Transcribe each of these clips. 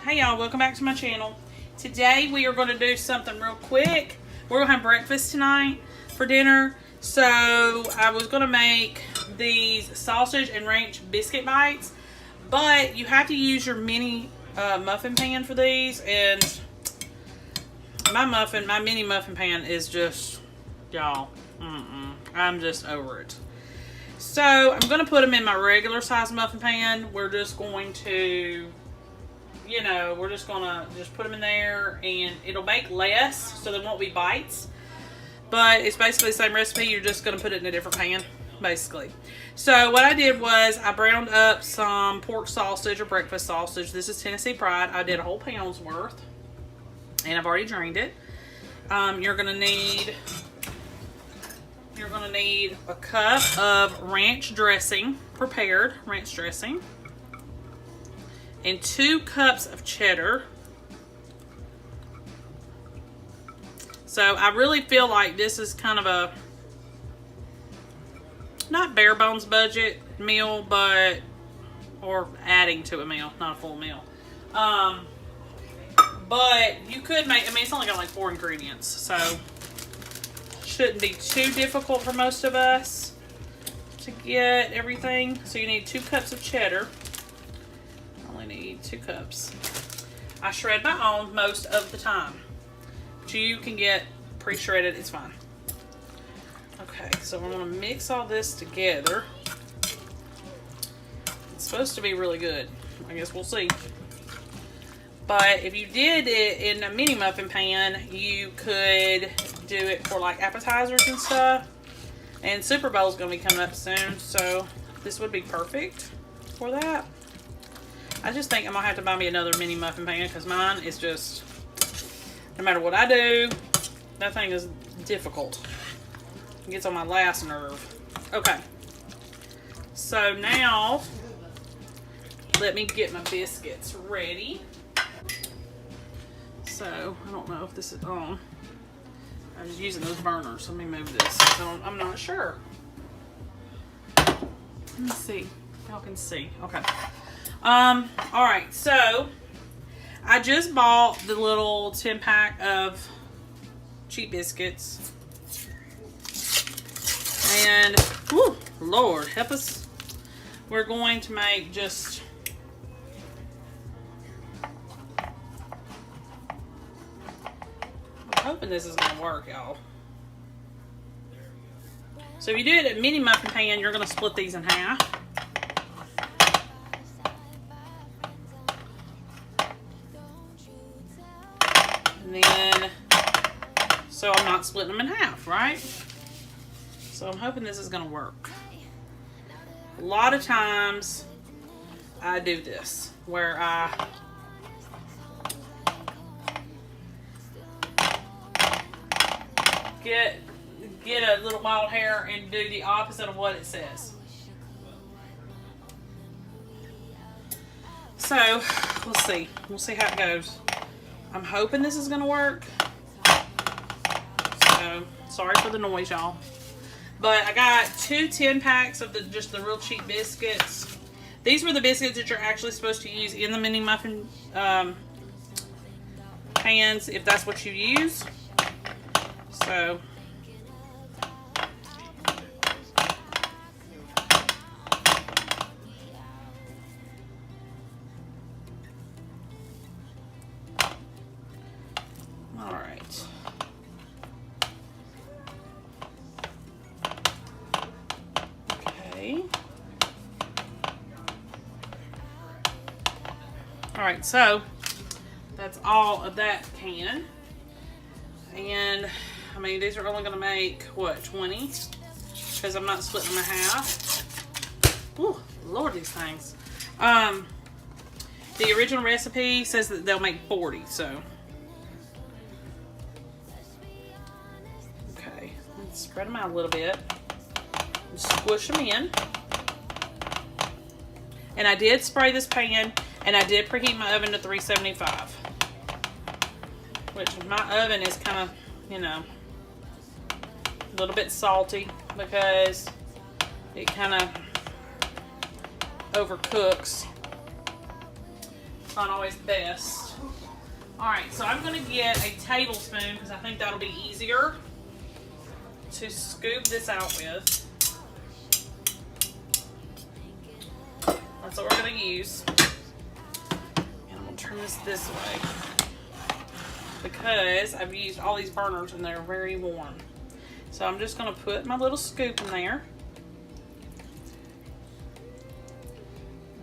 Hey y'all, welcome back to my channel. Today we are going to do something real quick. We're going to have breakfast tonight for dinner. So I was going to make these sausage and ranch biscuit bites, but you have to use your mini muffin pan for these, and my mini muffin pan is just, y'all, I'm just over it. So I'm going to put them in my regular size muffin pan. We're just going to, we're just going to put them in there, and it'll make less, so there won't be bites. But it's basically the same recipe. You're just going to put it in a different pan, basically. So what I did was I browned up some pork sausage or breakfast sausage. This is Tennessee Pride. I did a whole pound's worth, and I've already drained it. You're going to need a cup of ranch dressing, prepared ranch dressing, and 2 cups of cheddar. So I really feel like this is kind of a, not bare bones budget meal, but, or adding to a meal, not a full meal. But you could make, it's only got like 4 ingredients, so shouldn't be too difficult for most of us to get everything. So you need 2 cups of cheddar. I only need 2 cups. I shred my own most of the time, but you can get pre-shredded, it's fine. Okay, so we're going to mix all this together. It's supposed to be really good. I guess we'll see. But if you did it in a mini muffin pan, you could do it for like appetizers and stuff. And Super Bowl is going to be coming up soon, so this would be perfect for that. I just think I'm going to have to buy me another mini muffin pan, because mine is just, no matter what I do, that thing is difficult. It gets on my last nerve. Okay. So now, let me get my biscuits ready. So, I don't know if this is on. I was using those burners. Let me move this. So I'm not sure. Let me see. Y'all can see. Okay. Alright, so I just bought the little 10-pack of cheap biscuits. And, whew, Lord, help us. We're going to make just, I'm hoping this is going to work, y'all. So if you do it at mini muffin pan, you're going to split these in half. And then, so I'm not splitting them in half, right? So I'm hoping this is going to work. A lot of times I do this, where I get a little wild hair and do the opposite of what it says. So we'll see. We'll see how it goes. I'm hoping this is going to work. So sorry for the noise, y'all. But I got 2 10-packs of just the real cheap biscuits. These were the biscuits that you're actually supposed to use in the mini muffin pans, if that's what you use. So all right. Alright, so that's all of that can. And these are only going to make what, 20? Because I'm not splitting them in half. Ooh, Lord, these things. The original recipe says that they'll make 40, so. Okay, let's spread them out a little bit. Squish them in. And I did spray this pan, and I did preheat my oven to 375. Which my oven is kind of, a little bit salty because it kind of overcooks not always the best. Alright, so I'm going to get a tablespoon because I think that'll be easier to scoop this out with. That's what we're going to use. And I'm going to turn this way because I've used all these burners and they're very warm. So I'm just going to put my little scoop in there.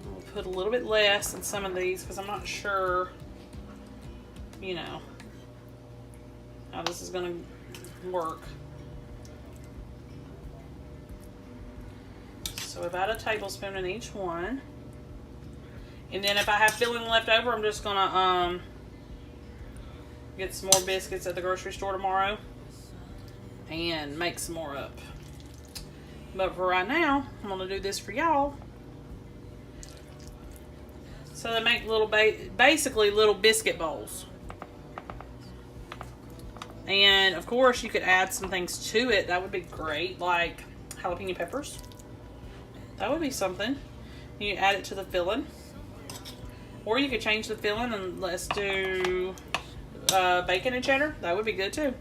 I'll put a little bit less in some of these because I'm not sure, you know, how this is going to work. So about a tablespoon in each one. And then if I have filling left over, I'm just going to get some more biscuits at the grocery store tomorrow and make some more up. But for right now, I'm going to do this for y'all. So they make little, basically little biscuit bowls. And of course you could add some things to it. That would be great, like jalapeno peppers. That would be something. You add it to the filling. Or you could change the filling and let's do bacon and cheddar. That would be good too.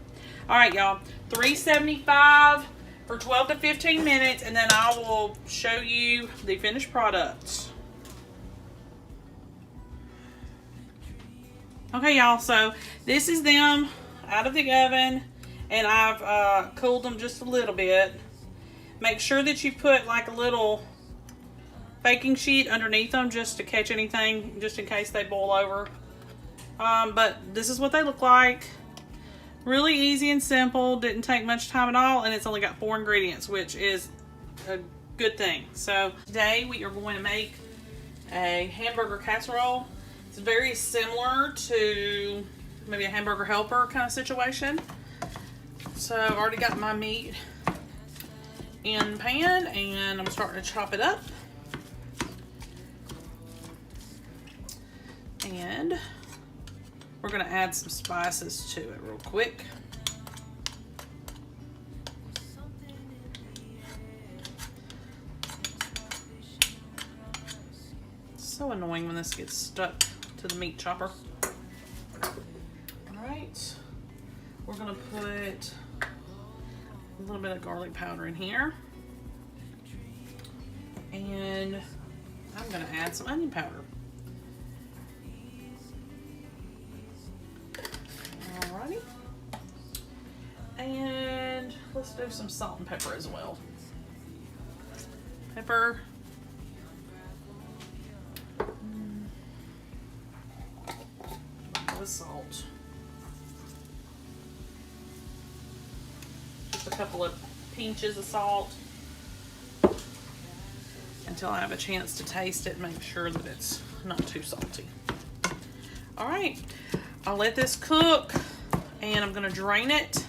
Alright y'all, $3.75 for 12 to 15 minutes, and then I will show you the finished product. Okay y'all, so this is them out of the oven, and I've cooled them just a little bit. Make sure that you put like a little baking sheet underneath them just to catch anything, just in case they boil over. But this is what they look like. Really easy and simple, didn't take much time at all, and it's only got 4 ingredients, which is a good thing. So today we are going to make a hamburger casserole. It's very similar to maybe a hamburger helper kind of situation. So I've already got my meat in the pan, and I'm starting to chop it up. And we're going to add some spices to it real quick. It's so annoying when this gets stuck to the meat chopper. Alright, we're going to put a little bit of garlic powder in here. And I'm going to add some onion powder. Alrighty. And let's do some salt and pepper as well. Pepper. The salt. Just a couple of pinches of salt until I have a chance to taste it and make sure that it's not too salty. Alright, I'll let this cook and I'm going to drain it,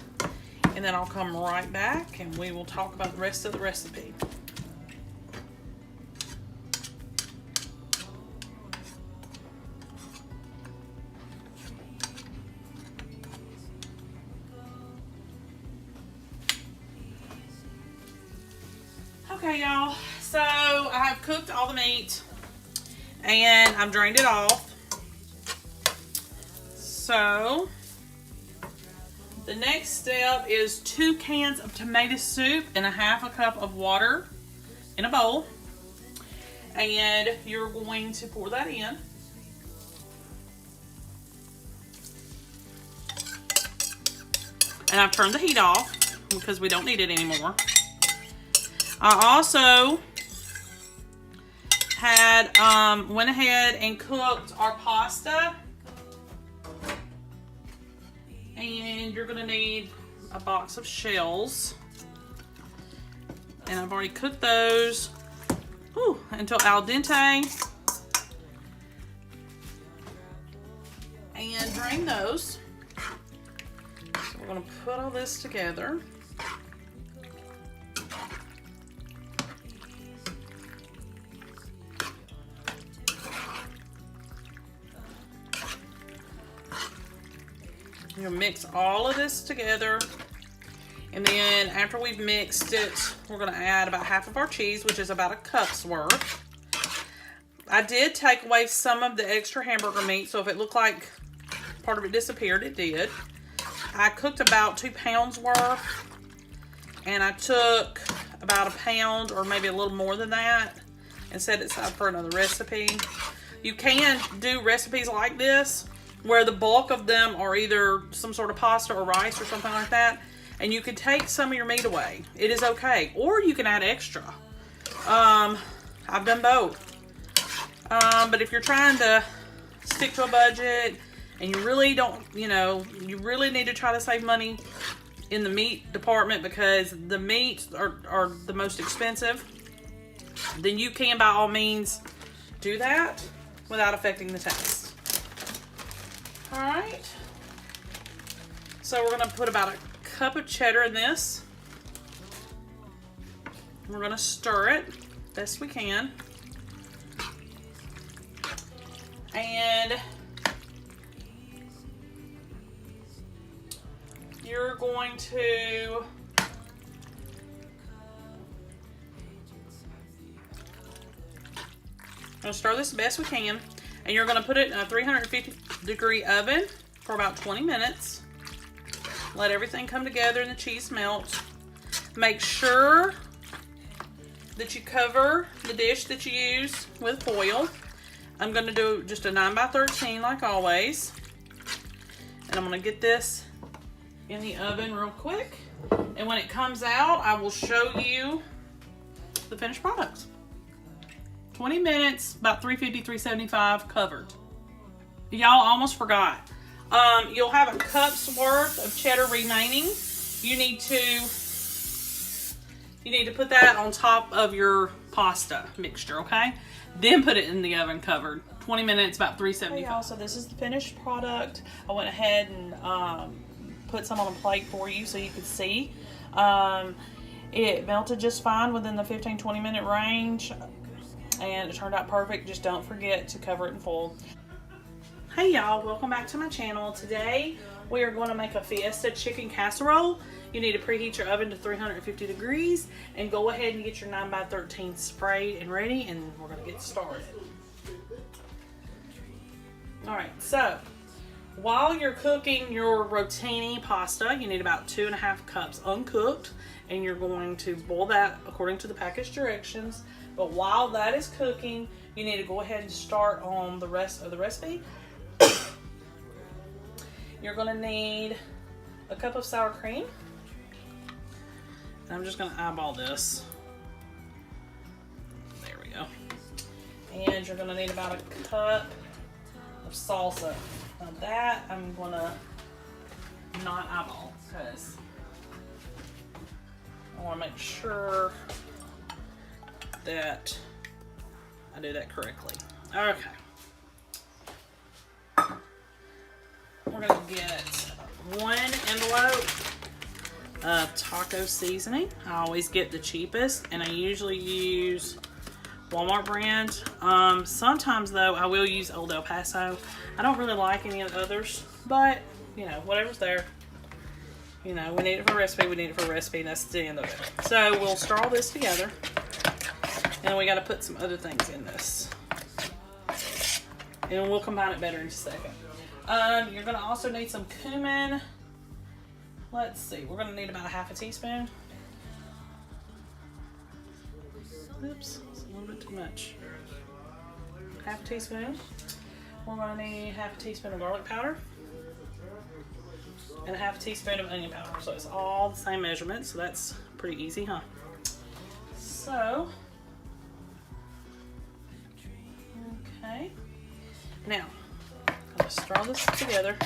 and then I'll come right back and we will talk about the rest of the recipe. Okay y'all, so I have cooked all the meat and I've drained it off. So the next step is 2 cans of tomato soup and a half a cup of water in a bowl. And you're going to pour that in. And I've turned the heat off because we don't need it anymore. I also had went ahead and cooked our pasta. And you're going to need a box of shells. And I've already cooked those until al dente. And drain those. So we're going to put all this together. You'll mix all of this together, and then after we've mixed it, we're going to add about half of our cheese, which is about a cup's worth. I did take away some of the extra hamburger meat, so if it looked like part of it disappeared, it did. I cooked about 2 pounds worth, and I took about a pound or maybe a little more than that and set it aside for another recipe. You can do recipes like this where the bulk of them are either some sort of pasta or rice or something like that, and you could take some of your meat away. It is okay. Or you can add extra. I've done both. But if you're trying to stick to a budget and you really don't, you really need to try to save money in the meat department because the meats are the most expensive, then you can by all means do that without affecting the taste. All right. So we're going to put about a cup of cheddar in this. We're going to stir it best we can. And you're going to stir this the best we can, and you're going to put it in a 350-degree oven for about 20 minutes. Let everything come together and the cheese melt. Make sure that you cover the dish that you use with foil. I'm going to do just a 9x13 like always. And I'm going to get this in the oven real quick. And when it comes out, I will show you the finished product. 20 minutes, about 350, 375 covered. Y'all almost forgot. You'll have a cup's worth of cheddar remaining. You need to put that on top of your pasta mixture, okay? Then put it in the oven covered. 20 minutes, about 375. Hey y'all, so this is the finished product. I went ahead and put some on a plate for you so you could see. It melted just fine within the 15-20 minute range, and it turned out perfect. Just don't forget to cover it in foil. Hey y'all, welcome back to my channel. Today we are going to make a Fiesta chicken casserole. You need to preheat your oven to 350 degrees and go ahead and get your 9x13 sprayed and ready, and we're going to get started. Alright, so while you're cooking your rotini pasta, you need about 2.5 cups uncooked, and you're going to boil that according to the package directions. But while that is cooking, you need to go ahead and start on the rest of the recipe. You're going to need a cup of sour cream. I'm just going to eyeball this. There we go. And you're going to need about a cup of salsa. Now that I'm going to not eyeball because I want to make sure that I do that correctly. Okay. We're going to get 1 envelope of taco seasoning. I always get the cheapest, and I usually use Walmart brand. Sometimes though I will use Old El Paso. I don't really like any of the others, but whatever's there. We need it for a recipe, we need it for a recipe, and that's the end of it. So we'll stir all this together, and we got to put some other things in this, and we'll combine it better in a second. You're going to also need some cumin. Let's see, we're going to need about a 1/2 teaspoon. Oops, it's a little bit too much. 1/2 teaspoon. We're going to need 1/2 teaspoon of garlic powder and 1/2 teaspoon of onion powder. So it's all the same measurement, so that's pretty easy, huh? So, okay. Now, I'm going to stir this together.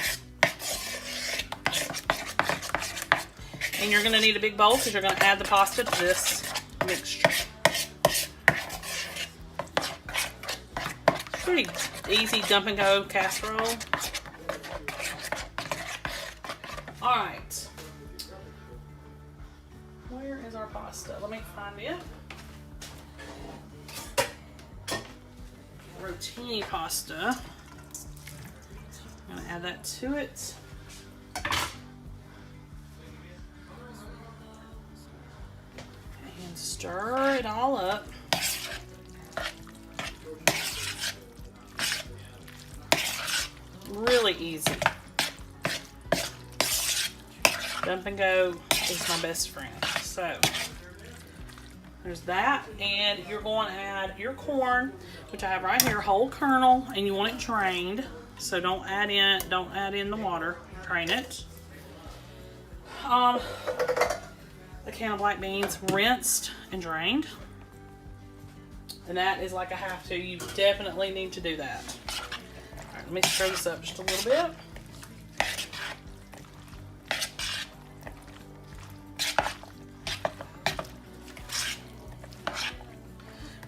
And you're going to need a big bowl because you're going to add the pasta to this mixture. Pretty easy dump and go casserole. Alright. Where is our pasta? Let me find it. Rotini pasta. I'm going to add that to it. And stir it all up. really easy. Dump and go is my best friend. So there's that, and you're going to add your corn, which I have right here, whole kernel, and you want it drained. So don't add in the water. Drain it. A can of black beans, rinsed and drained. And that is like a have to. You definitely need to do that. All right, let me stir this up just a little bit.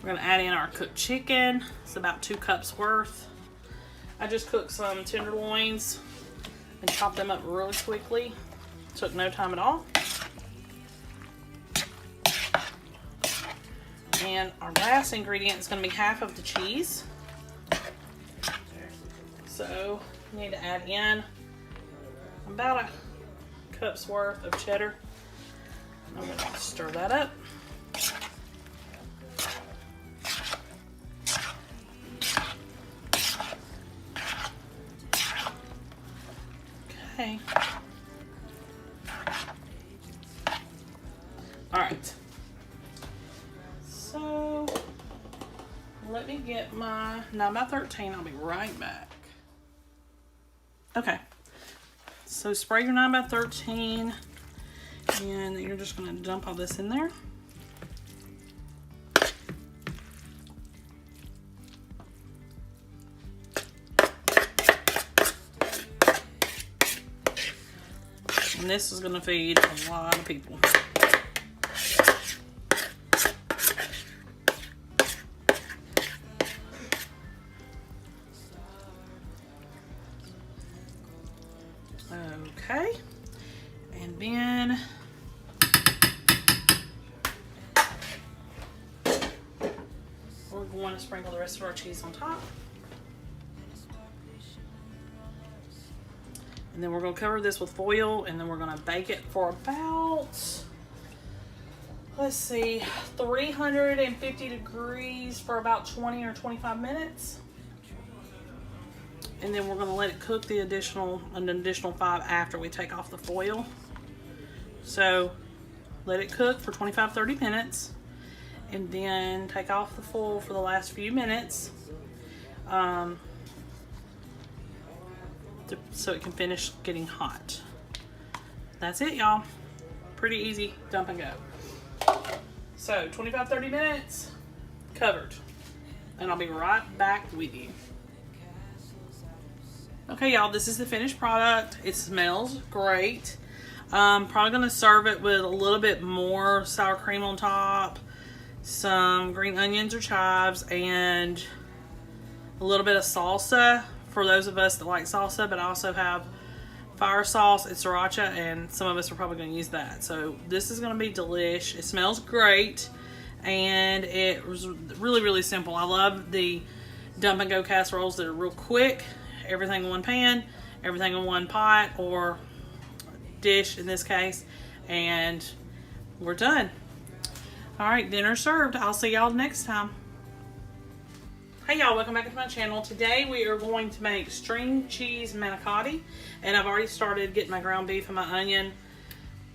We're gonna add in our cooked chicken. It's about 2 cups worth. I just cooked some tenderloins and chopped them up really quickly. Took no time at all. And our last ingredient is gonna be half of the cheese. So you need to add in about a cup's worth of cheddar. I'm gonna stir that up. Okay. All right. So let me get my 9x13. I'll be right back. Okay. So spray your 9x13, and you're just going to dump all this in there. And this is going to feed a lot of people. Okay. And then we're going to sprinkle the rest of our cheese on top. And then we're going to cover this with foil, and then we're going to bake it for about, let's see, 350 degrees for about 20 or 25 minutes. And then we're going to let it cook an additional 5 after we take off the foil. So let it cook for 25-30 minutes, and then take off the foil for the last few minutes. So it can finish getting hot. That's it, y'all. Pretty easy, dump and go. So 25-30 minutes covered, and I'll be right back with you. Okay, y'all, this is the finished product. It smells great. Probably gonna serve it with a little bit more sour cream on top, some green onions or chives, and a little bit of salsa for those of us that like salsa, but I also have fire sauce and sriracha, and some of us are probably going to use that. So this is going to be delish. It smells great, and it was really, really simple. I love the dump and go casseroles that are real quick. Everything in one pan, everything in one pot or dish in this case, and we're done. All right, dinner served. I'll see y'all next time. Hey y'all, welcome back to my channel. Today we are going to make string cheese manicotti, and I've already started getting my ground beef and my onion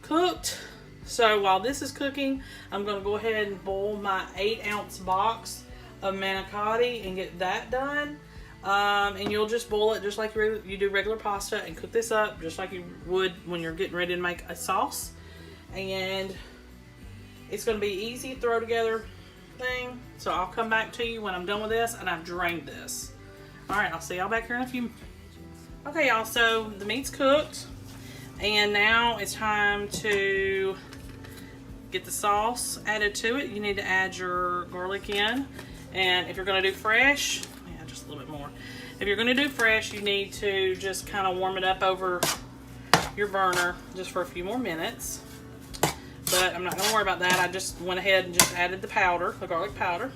cooked. So while this is cooking, I'm going to go ahead and boil my 8-ounce box of manicotti and get that done. And you'll just boil it just like you do regular pasta, and cook this up just like you would when you're getting ready to make a sauce. And it's going to be easy to throw together thing. So I'll come back to you when I'm done with this and I've drained this. All right, I'll see y'all back here in a few. Okay, y'all, so the meat's cooked, and now it's time to get the sauce added to it. You need to add your garlic in, and if you're going to do fresh, yeah, just a little bit more. If you're going to do fresh, you need to just kind of warm it up over your burner just for a few more minutes. But I'm not going to worry about that. I just went ahead and just added the powder, the garlic powder.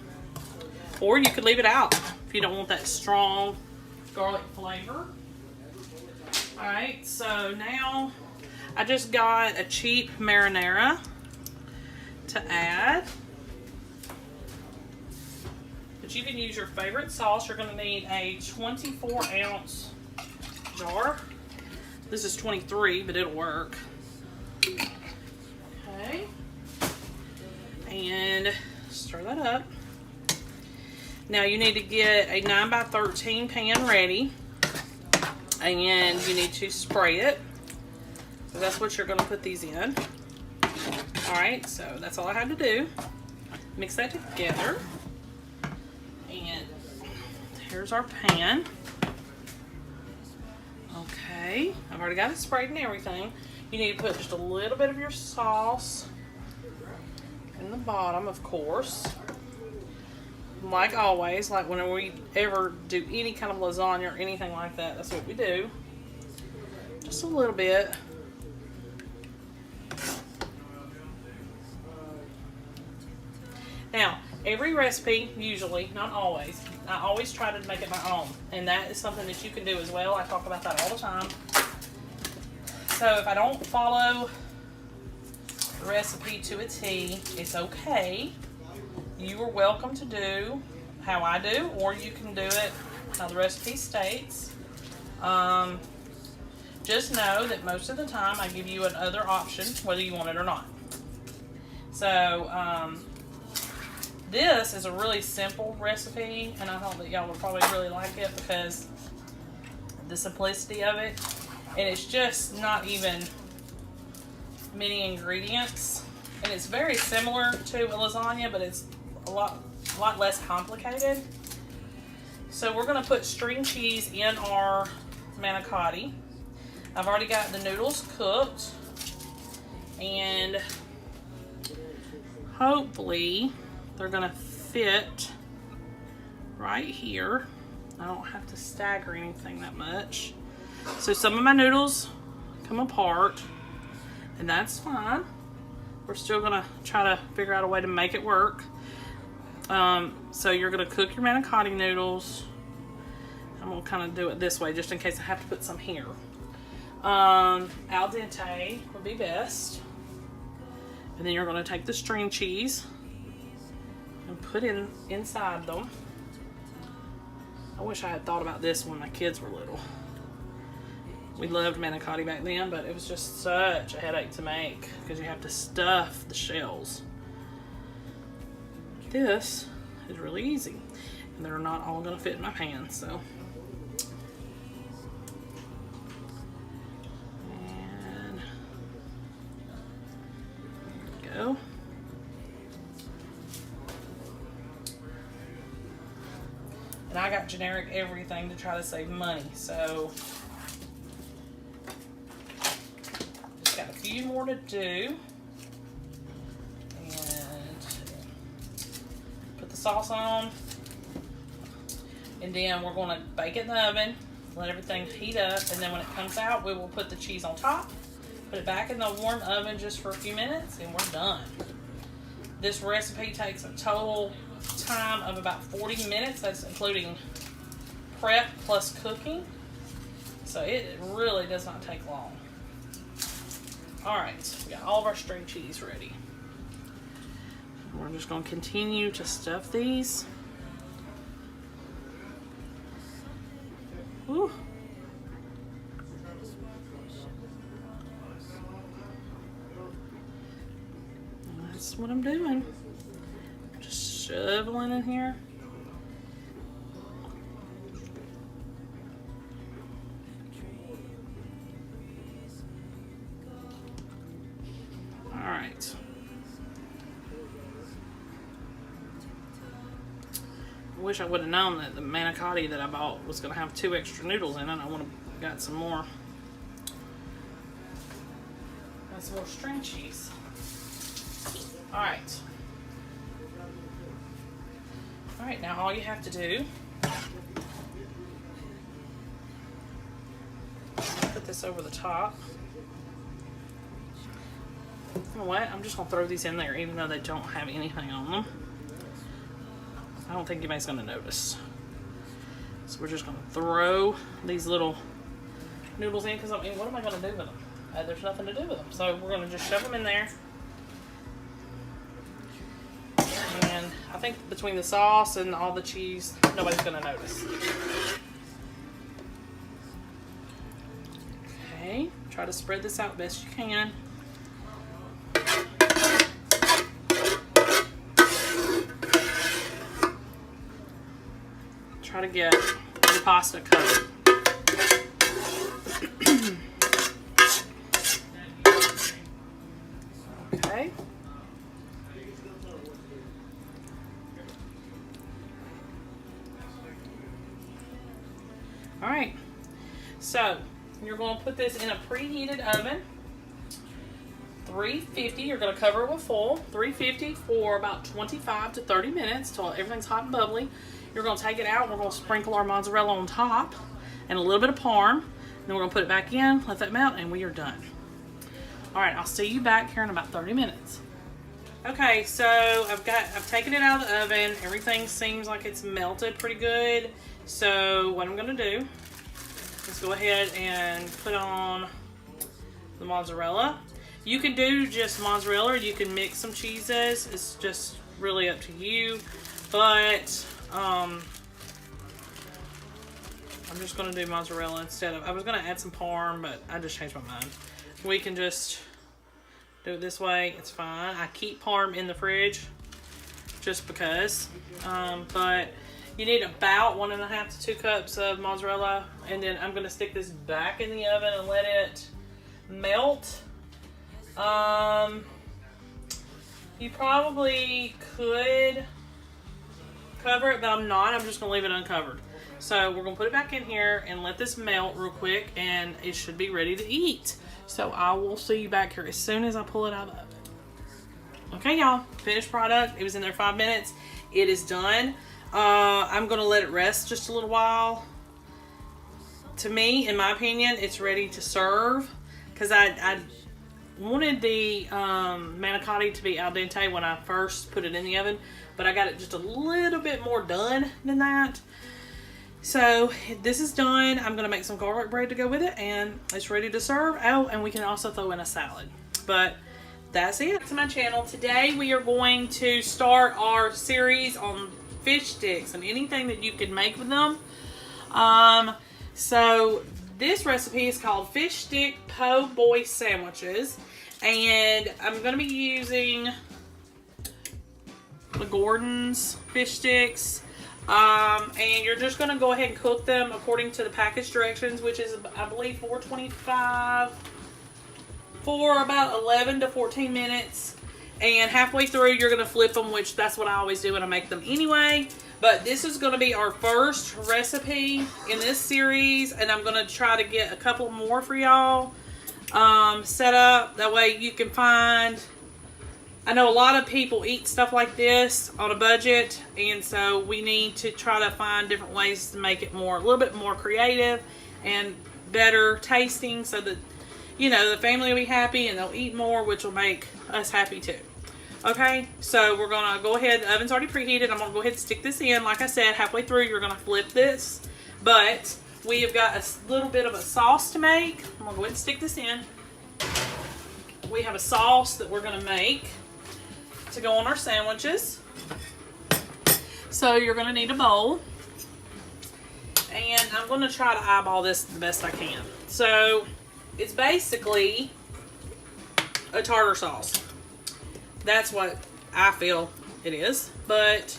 Or you could leave it out if you don't want that strong garlic flavor. Alright, so now I just got a cheap marinara to add. But you can use your favorite sauce. You're going to need a 24-ounce jar. This is 23, but it'll work. Okay. And stir that up. Now you need to get a 9x13 pan ready. And you need to spray it. So that's what you're going to put these in. Alright, so that's all I had to do. Mix that together. And here's our pan. Okay, I've already got it sprayed and everything. You need to put just a little bit of your sauce in the bottom, of course. Like always, like whenever we ever do any kind of lasagna or anything like that, that's what we do. Just a little bit. Now, every recipe, usually, not always, I always try to make it my own. And that is something that you can do as well. I talk about that all the time. So if I don't follow the recipe to a T, it's okay. You are welcome to do how I do, or you can do it how the recipe states. Just know that most of the time I give you another option, whether you want it or not. So, this is a really simple recipe, and I thought that y'all would probably really like it because the simplicity of it. And it's just not even many ingredients. And it's very similar to a lasagna, but it's a lot less complicated. So we're going to put string cheese in our manicotti. I've already got the noodles cooked. And hopefully they're going to fit right here. I don't have to stagger anything that much. So some of my noodles come apart, and that's fine. We're still going to try to figure out a way to make it work. So you're going to cook your manicotti noodles. I'm going to kind of do it this way just in case I have to put some here. Al dente would be best. And then you're going to take the string cheese and put it inside them. I wish I had thought about this when my kids were little. We loved manicotti back then, but it was just such a headache to make because you have to stuff the shells. This is really easy, and they're not all going to fit in my pan, so. And there we go. And I got generic everything to try to save money, so just got a few more to do. And put the sauce on. And then we're going to bake it in the oven, let everything heat up, and then when it comes out, we will put the cheese on top, put it back in the warm oven just for a few minutes, and we're done. This recipe takes a total time of about 40 minutes. That's including prep plus cooking. So it really does not take long. Alright, we got all of our string cheese ready. We're just going to continue to stuff these. Whew. That's what I'm doing. Just shoveling in here. All right. I wish I would have known that the manicotti that I bought was going to have 2 extra noodles in it. I would have got some more. Got some more string cheese. Alright. Alright, now all you have to do, put this over the top. You know what? I'm just going to throw these in there even though they don't have anything on them. I don't think anybody's going to notice. So we're just going to throw these little noodles in because, I mean, what am I going to do with them? There's nothing to do with them. So we're going to just shove them in there. And I think between the sauce and all the cheese, nobody's going to notice. Try to spread this out best you can. Try to get the pasta covered. Okay. All right. So you're going to put this in a preheated oven. 350. You're going to cover it with foil. 350 for about 25 to 30 minutes till everything's hot and bubbly. You're going to take it out and we're going to sprinkle our mozzarella on top and a little bit of parm. Then we're going to put it back in, let that melt, and we are done. All right, I'll see you back here in about 30 minutes. Okay, so I've taken it out of the oven. Everything seems like it's melted pretty good. So what I'm going to do is go ahead and put on the mozzarella. You can do just mozzarella or you can mix some cheeses. It's just really up to you. But I'm just going to do mozzarella instead of, I was going to add some parm, but I just changed my mind. We can just do it this way. It's fine. I keep parm in the fridge just because. But you need about 1.5 to 2 cups of mozzarella. And then I'm going to stick this back in the oven and let it melt. You probably could cover it, but I'm not. I'm just going to leave it uncovered. So we're going to put it back in here and let this melt real quick, and it should be ready to eat. So I will see you back here as soon as I pull it out of the oven. Okay, y'all, finished product. It was in there 5 minutes. It is done. I'm going to let it rest just a little while. To me, in my opinion, it's ready to serve because I wanted the manicotti to be al dente when I first put it in the oven, but I got it just a little bit more done than that. So this is done. I'm going to make some garlic bread to go with it, and it's ready to serve. Oh, and we can also throw in a salad. But that's it. To my channel. Today we are going to start our series on fish sticks and anything that you can make with them. So this recipe is called fish stick po' boy sandwiches, and I'm going to be using the Gordon's fish sticks. And you're just going to go ahead and cook them according to the package directions, which is, I believe, $4.25 for about 11 to 14 minutes. And halfway through, you're going to flip them, which that's what I always do when I make them anyway. But this is going to be our first recipe in this series, and I'm going to try to get a couple more for y'all set up. That way you can find... I know a lot of people eat stuff like this on a budget, and so we need to try to find different ways to make it a little bit more creative and better tasting, so that, you know, the family will be happy and they'll eat more, which will make us happy too. Okay, so we're gonna go ahead. The oven's already preheated. I'm gonna go ahead and stick this in. Like I said, halfway through you're gonna flip this, but we have got a little bit of a sauce to make. I'm gonna go ahead and stick this in. We have a sauce that we're gonna make to go on our sandwiches. So you're going to need a bowl, and I'm going to try to eyeball this the best I can. So it's basically a tartar sauce. That's what I feel it is, but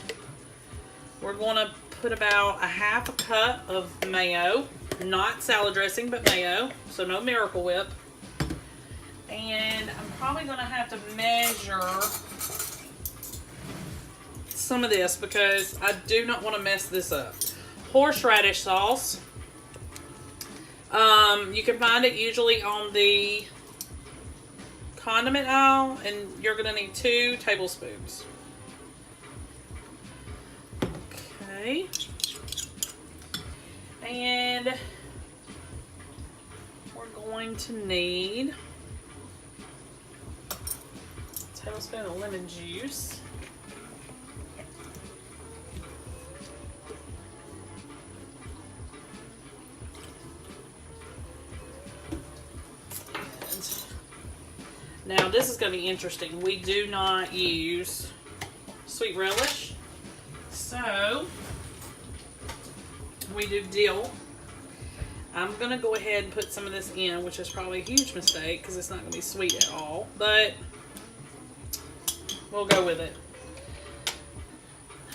we're going to put about 1/2 cup of mayo, not salad dressing, but mayo, so no Miracle Whip. And I'm probably going to have to measure some of this because I do not want to mess this up. Horseradish sauce. You can find it usually on the condiment aisle, and you're going to need 2 tablespoons. Okay. And we're going to need a tablespoon of lemon juice. Now this is going to be interesting. We do not use sweet relish, so we do dill. I'm going to go ahead and put some of this in, which is probably a huge mistake because it's not going to be sweet at all, but we'll go with it.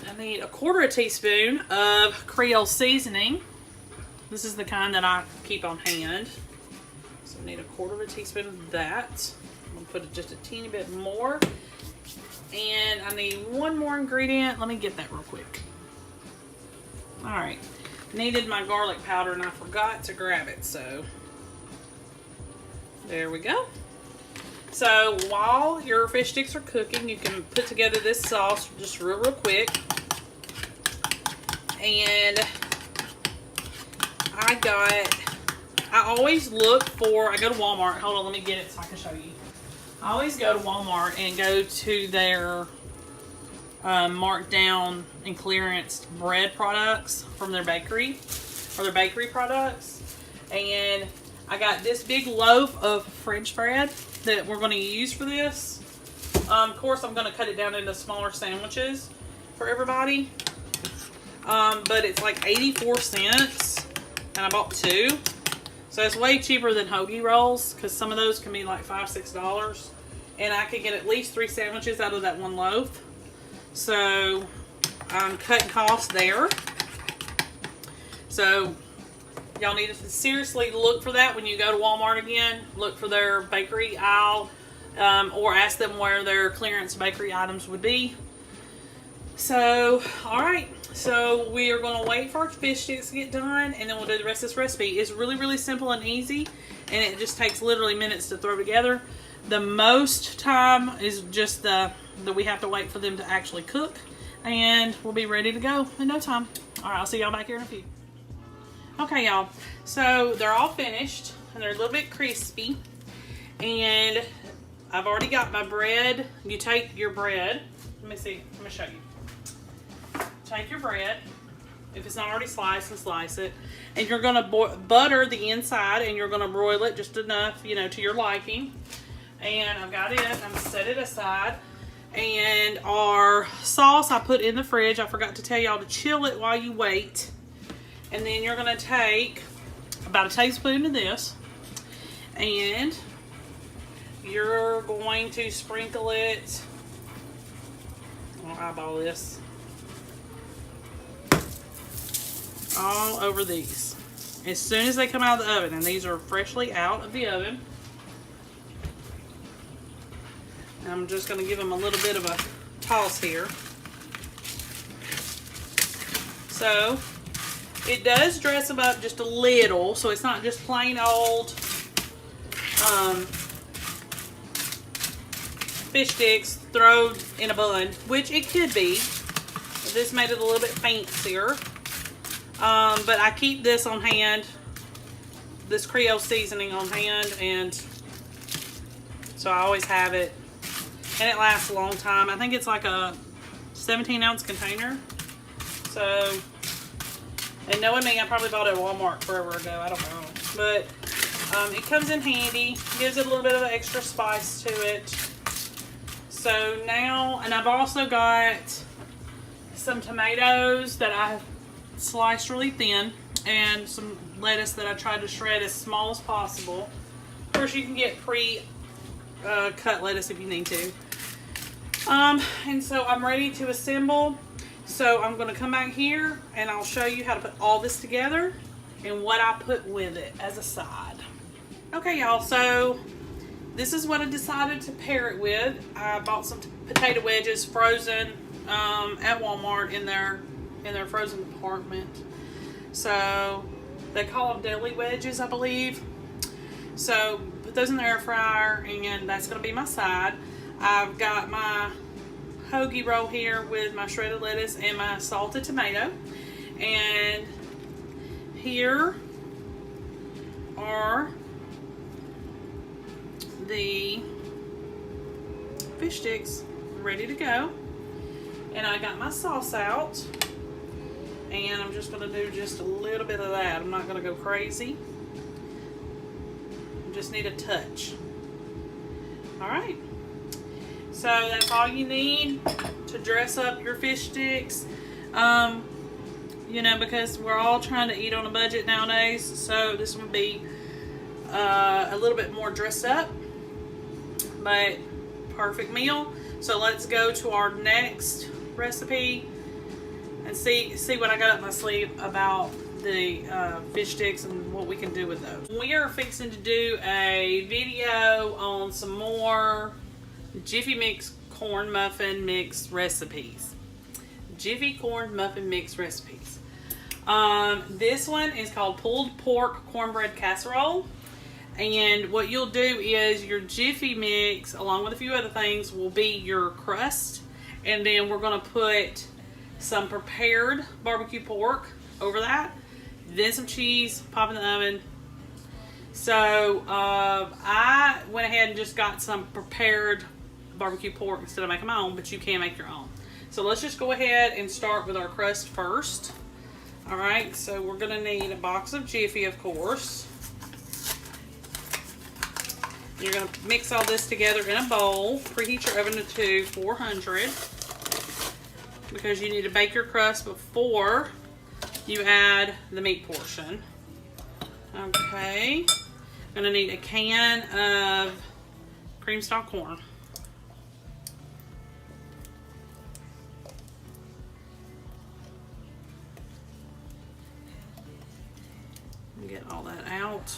I need a 1/4 teaspoon of Creole seasoning. This is the kind that I keep on hand. So I need a 1/4 teaspoon of that. I'm going to put just a teeny bit more. And I need one more ingredient. Let me get that real quick. Alright. Needed my garlic powder and I forgot to grab it. So there we go. So while your fish sticks are cooking, you can put together this sauce just real quick. And I always look for, I go to Walmart. Hold on, let me get it so I can show you. I always go to Walmart and go to their marked down and clearance bread products from their bakery, or their bakery products. And I got this big loaf of French bread that we're going to use for this. Of course, I'm going to cut it down into smaller sandwiches for everybody. But it's like 84 cents, and I bought 2. So it's way cheaper than hoagie rolls, because some of those can be like $5, $6. And I could get at least 3 sandwiches out of that one loaf. So I'm cutting costs there. So y'all need to seriously look for that when you go to Walmart again. Look for their bakery aisle, or ask them where their clearance bakery items would be. So, alright. So we are going to wait for our fish sticks to get done, and then we'll do the rest of this recipe. It's really, really simple and easy, and it just takes literally minutes to throw together. The most time is just that we have to wait for them to actually cook, and we'll be ready to go in no time. Alright, I'll see y'all back here in a few. Okay, y'all. So they're all finished, and they're a little bit crispy, and I've already got my bread. You take your bread. Let me see. Let me show you. Take your bread, if it's not already sliced, and slice it. And you're going to butter the inside, and you're going to broil it just enough, you know, to your liking. And I've got it. I'm going to set it aside. And our sauce I put in the fridge. I forgot to tell y'all to chill it while you wait. And then you're going to take about a tablespoon of this. And you're going to sprinkle it. I'll eyeball this. All over these as soon as they come out of the oven, and these are freshly out of the oven. I'm just going to give them a little bit of a toss here. So it does dress them up just a little, so it's not just plain old fish sticks thrown in a bun, which it could be. This made it a little bit fancier. But I keep this on hand, this Creole seasoning on hand, and so I always have it, and it lasts a long time. I think it's like a 17-ounce container. So, and knowing me, I probably bought it at Walmart forever ago. I don't know, but it comes in handy. Gives it a little bit of extra spice to it. So now, and I've also got some tomatoes that I sliced really thin, and some lettuce that I tried to shred as small as possible. Of course, you can get pre-cut lettuce if you need to. And so I'm ready to assemble. So I'm going to come back here and I'll show you how to put all this together and what I put with it as a side. Okay, y'all, so this is what I decided to pair it with. I bought some potato wedges frozen at Walmart in their frozen department. So they call them deli wedges, I believe. So put those in the air fryer, and that's going to be my side. I've got my hoagie roll here with my shredded lettuce and my salted tomato. And here are the fish sticks ready to go. And I got my sauce out. And I'm just going to do just a little bit of that. I'm not going to go crazy. Just need a touch. Alright. So that's all you need to dress up your fish sticks. you know, because we're all trying to eat on a budget nowadays. So this would be a little bit more dressed up, but perfect meal. So let's go to our next recipe and see what I got up my sleeve about the fish sticks and what we can do with those. We are fixing to do a video on some more Jiffy Mix corn muffin mix recipes. Jiffy corn muffin mix recipes. This one is called pulled pork cornbread casserole. And what you'll do is your Jiffy Mix, along with a few other things, will be your crust. And then we're going to put some prepared barbecue pork over that. Then some cheese, pop in the oven. So I went ahead and just got some prepared barbecue pork instead of making my own, but you can make your own. So let's just go ahead and start with our crust first. All right, so we're going to need a box of Jiffy, of course. You're going to mix all this together in a bowl. Preheat your oven to 400 because you need to bake your crust before you add the meat portion. Okay. I'm going to need a can of cream style corn. Get all that out.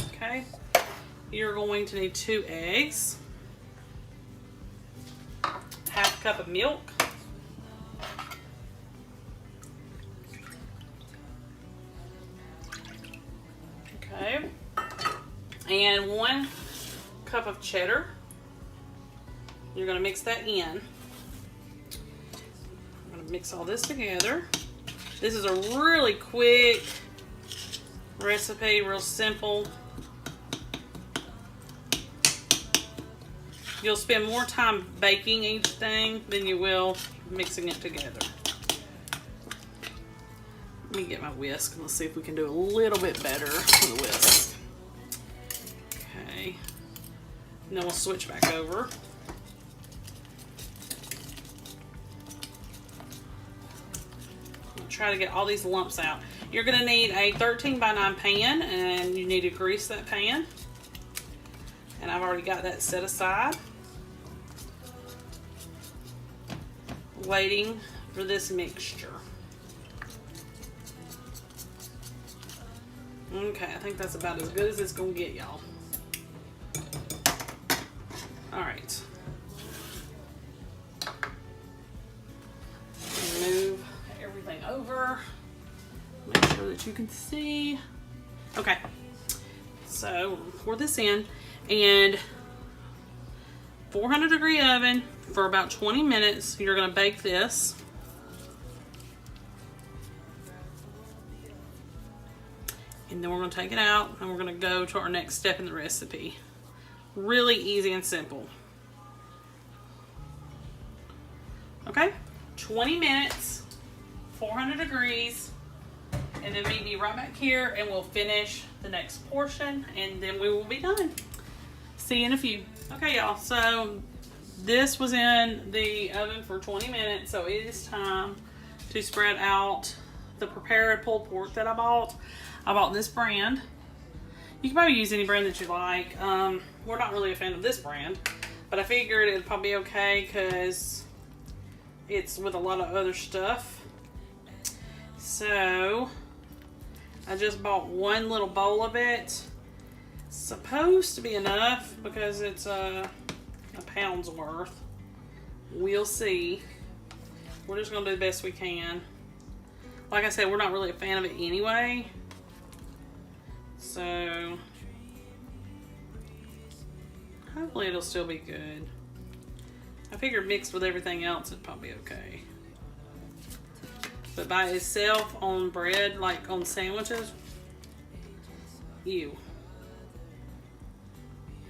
Okay. You're going to need 2 eggs, half a cup of milk, okay, and 1 cup of cheddar. You're going to mix that in. I'm going to mix all this together. This is a really quick recipe, real simple. You'll spend more time baking each thing than you will mixing it together. Let me get my whisk and let's see if we can do a little bit better with the whisk. Okay. And then we'll switch back over. I'll try to get all these lumps out. You're going to need a 13 by 9 pan, and you need to grease that pan. And I've already got that set aside. Waiting for this mixture. Okay, I think that's about as good as it's gonna get, y'all. All right. Move everything over. Make sure that you can see. Okay. So pour this in, and 400 degree oven for about 20 minutes. You're going to bake this. And then we're going to take it out and we're going to go to our next step in the recipe. Really easy and simple. Okay, 20 minutes, 400 degrees, and then meet me right back here and we'll finish the next portion and then we will be done. See you in a few. Okay, y'all, so this was in the oven for 20 minutes, so it is time to spread out the prepared pulled pork that I bought. I bought this brand. You can probably use any brand that you like. We're not really a fan of this brand, but I figured it'd probably be okay because it's with a lot of other stuff. So I just bought 1 little bowl of it. It's supposed to be enough because it's a pound's worth. We'll see. We're just gonna do the best we can. Like I said, we're not really a fan of it anyway. So hopefully it'll still be good. I figured mixed with everything else it'd probably be okay. But by itself on bread, like on sandwiches, ew.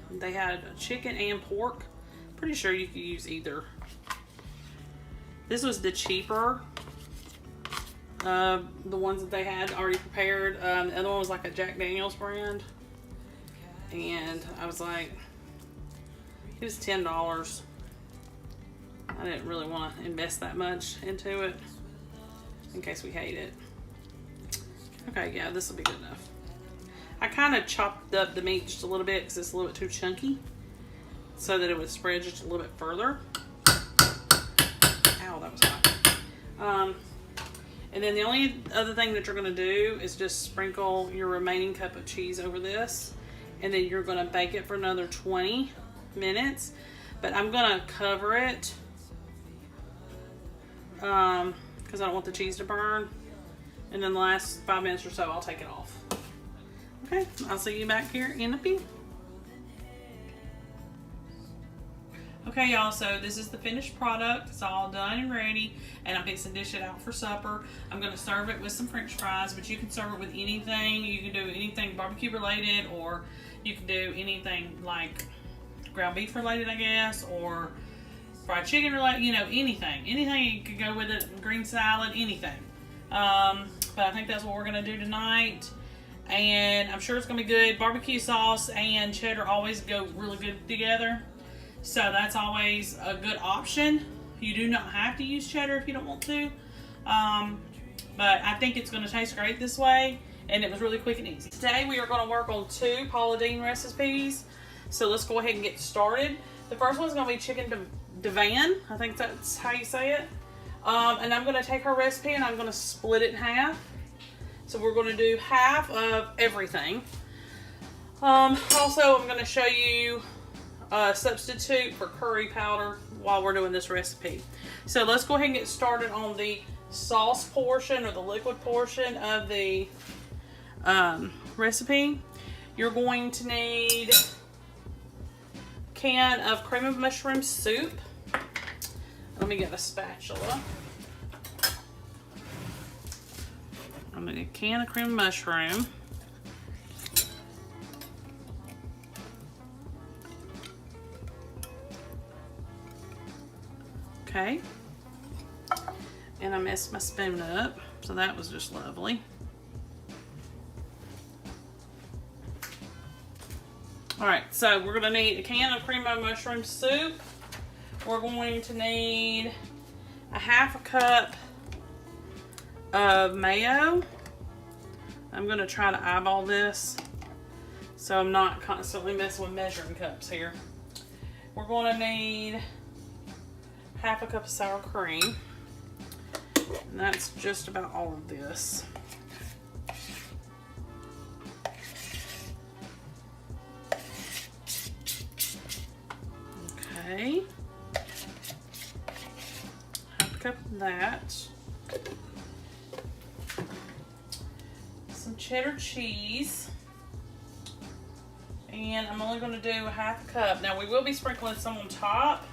They had chicken and pork. Pretty sure you could use either. This was the cheaper, the ones that they had already prepared. The other one was like a Jack Daniels brand. And I was like, it was $10. I didn't really want to invest that much into it in case we hate it. Okay, yeah, this will be good enough. I kind of chopped up the meat just a little bit because it's a little bit too chunky, so that it would spread just a little bit further. Ow, that was hot. And then the only other thing that you're going to do is just sprinkle your remaining cup of cheese over this, and then you're going to bake it for another 20 minutes. But I'm going to cover it because I don't want the cheese to burn. And then the last 5 minutes or so, I'll take it off. Okay, I'll see you back here in a few. Okay, y'all, so this is the finished product. It's all done and ready, and I'm fixing to dish it out for supper. I'm going to serve it with some french fries, but you can serve it with anything. You can do anything barbecue related, or you can do anything like ground beef related, I guess, or fried chicken related, you know, anything. Anything you could go with it, green salad, anything. But I think that's what we're going to do tonight. And I'm sure it's going to be good. Barbecue sauce and cheddar always go really good together. So that's always a good option. You do not have to use cheddar if you don't want to. But I think it's going to taste great this way. And it was really quick and easy. Today we are going to work on 2 Paula Deen recipes. So let's go ahead and get started. The first one's going to be chicken divan. I think that's how you say it. And I'm going to take her recipe and I'm going to split it in half. So we're going to do half of everything. Also, I'm going to show you a substitute for curry powder while we're doing this recipe. So let's go ahead and get started on the sauce portion or the liquid portion of the recipe. You're going to need a can of cream of mushroom soup. Let me get a spatula. I'm going to get a can of cream of mushroom. Okay. And I messed my spoon up, so that was just lovely. Alright, so we're going to need a can of cream of mushroom soup. We're going to need a half a cup of mayo. I'm going to try to eyeball this so I'm not constantly messing with measuring cups here. We're going to need half a cup of sour cream. And that's just about all of this. Okay. Half a cup of that. Some cheddar cheese. And I'm only going to do a half a cup. Now we will be sprinkling some on top.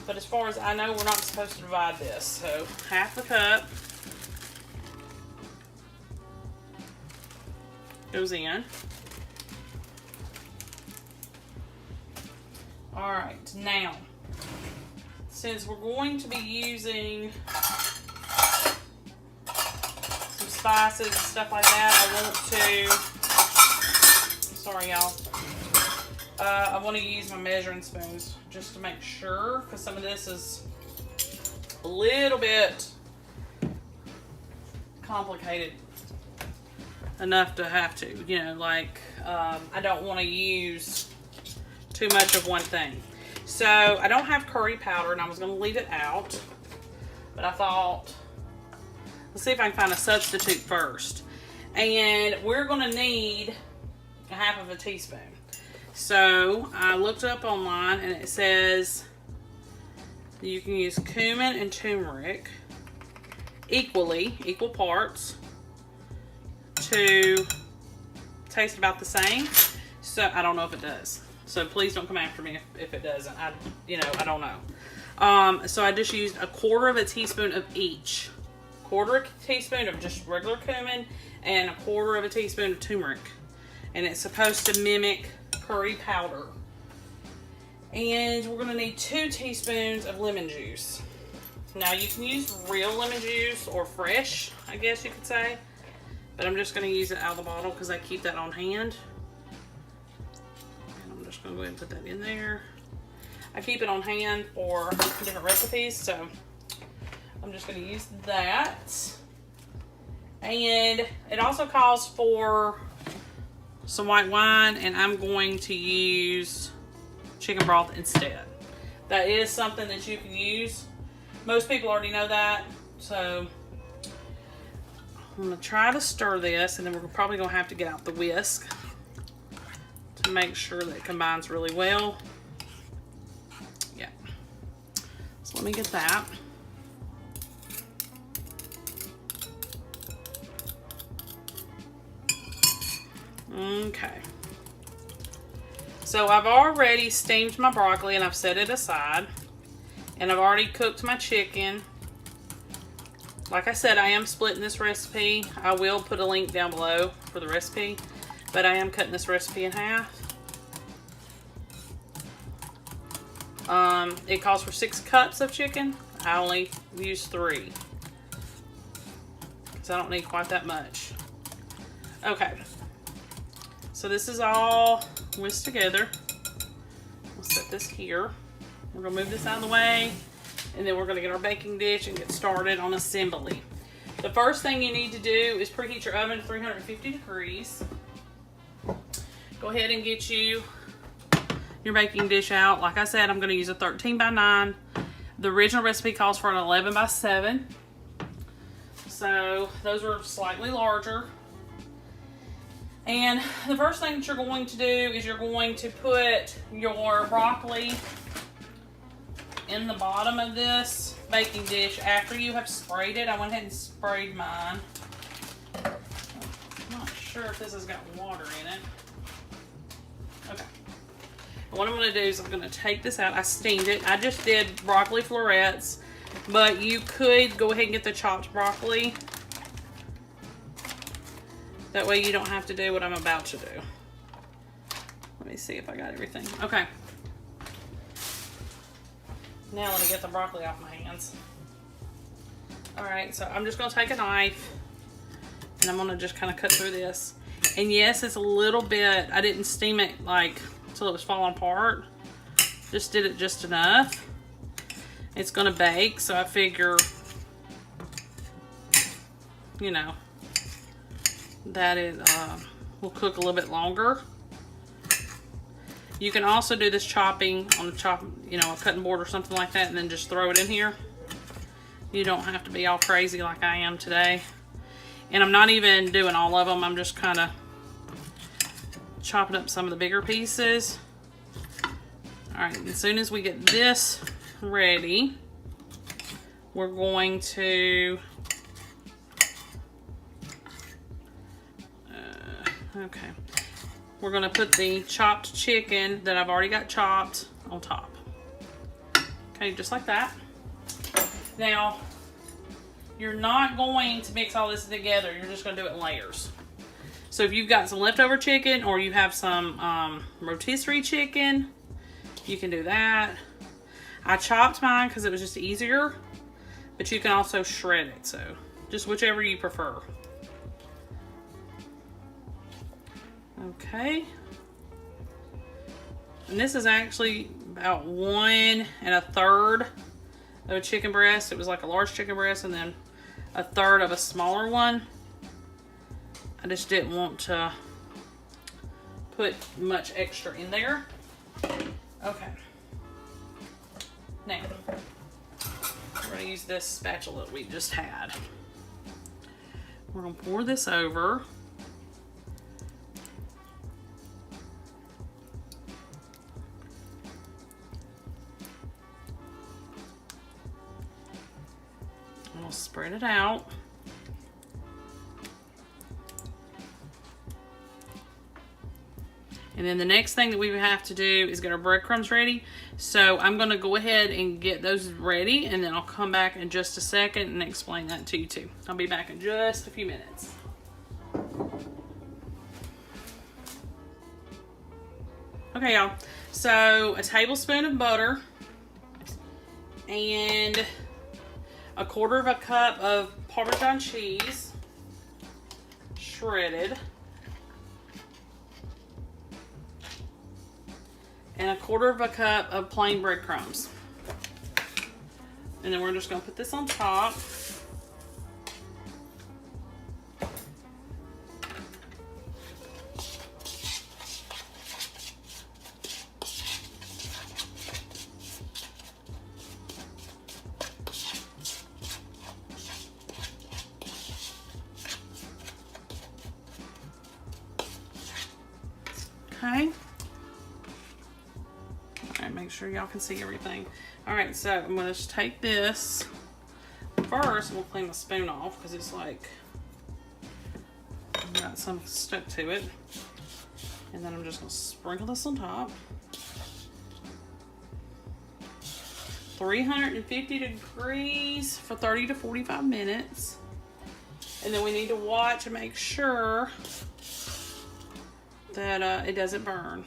But as far as I know, we're not supposed to divide this. So half a cup goes in. All right, now, since we're going to be using some spices and stuff like that, I want to, sorry y'all, I want to use my measuring spoons just to make sure, because some of this is a little bit complicated enough to have to, you know, like I don't want to use too much of one thing. So I don't have curry powder and I was going to leave it out, but I thought, let's see if I can find a substitute first. And we're going to need a half of a teaspoon. So I looked up online and it says you can use cumin and turmeric equal parts to taste about the same. So I don't know if it does. So please don't come after me if it doesn't. I don't know. So I just used a quarter of a teaspoon of each. Quarter of a teaspoon of just regular cumin and a quarter of a teaspoon of turmeric. And it's supposed to mimic curry powder. And we're going to need 2 teaspoons of lemon juice. Now you can use real lemon juice or fresh, I guess you could say. But I'm just going to use it out of the bottle because I keep that on hand. And I'm just going to go ahead and put that in there. I keep it on hand for different recipes, so I'm just going to use that. And it also calls for some white wine, and I'm going to use chicken broth instead. That is something that you can use. Most people already know that, so I'm going to try to stir this, and then we're probably going to have to get out the whisk to make sure that it combines really well. Yeah. So let me get that. Okay. So I've already steamed my broccoli and I've set it aside. And I've already cooked my chicken. Like I said, I am splitting this recipe. I will put a link down below for the recipe, but I am cutting this recipe in half. It calls for 6 cups of chicken. I only use 3 because I don't need quite that much. Okay, so this is all whisked together. We'll set this here. We're gonna move this out of the way, and then we're gonna get our baking dish and get started on assembly. The first thing you need to do is preheat your oven to 350 degrees. Go ahead and get your baking dish out. Like I said, I'm gonna use a 13 by 9. The original recipe calls for an 11 by 7. So those are slightly larger. And the first thing that you're going to do is you're going to put your broccoli in the bottom of this baking dish after you have sprayed it. I went ahead and sprayed mine. I'm not sure if this has got water in it. Okay. What I'm going to do is I'm going to take this out. I steamed it. I just did broccoli florets, but you could go ahead and get the chopped broccoli. That way you don't have to do what I'm about to do. Let me see if I got everything. Okay. Now let me get the broccoli off my hands. Alright, so I'm just going to take a knife and I'm going to just kind of cut through this. And yes, it's a little bit, I didn't steam it like until it was falling apart. Just did it just enough. It's going to bake, so I figure, you know, that it will cook a little bit longer. You can also do this chopping on a cutting board or something like that, and then just throw it in here. You don't have to be all crazy like I am today. And I'm not even doing all of them. I'm just kind of chopping up some of the bigger pieces. All right, as soon as we get this ready, we're going to okay. We're going to put the chopped chicken that I've already got chopped on top. Okay, just like that. Now, you're not going to mix all this together. You're just going to do it in layers. So if you've got some leftover chicken or you have some rotisserie chicken, you can do that. I chopped mine because it was just easier, but you can also shred it. So just whichever you prefer. Okay, and this is actually about 1 1/3 of a chicken breast. It was like a large chicken breast and then 1/3 of a smaller one. I just didn't want to put much extra in there. Okay, now we're going to use this spatula that we just had. We're going to pour this over. We'll spread it out. And then the next thing that we have to do is get our breadcrumbs ready. So I'm going to go ahead and get those ready, and then I'll come back in just a second and explain that to you too. I'll be back in just a few minutes. Okay, y'all. So a tablespoon of butter and 1/4 cup of Parmesan cheese, shredded, and 1/4 cup of plain breadcrumbs. And then we're just going to put this on top. Okay. All right, make sure y'all can see everything. All right, so I'm gonna just take this. First, I'm gonna clean my spoon off because it's like got some stuck to it. And then I'm just gonna sprinkle this on top. 350 degrees for 30 to 45 minutes. And then we need to watch and make sure that it doesn't burn.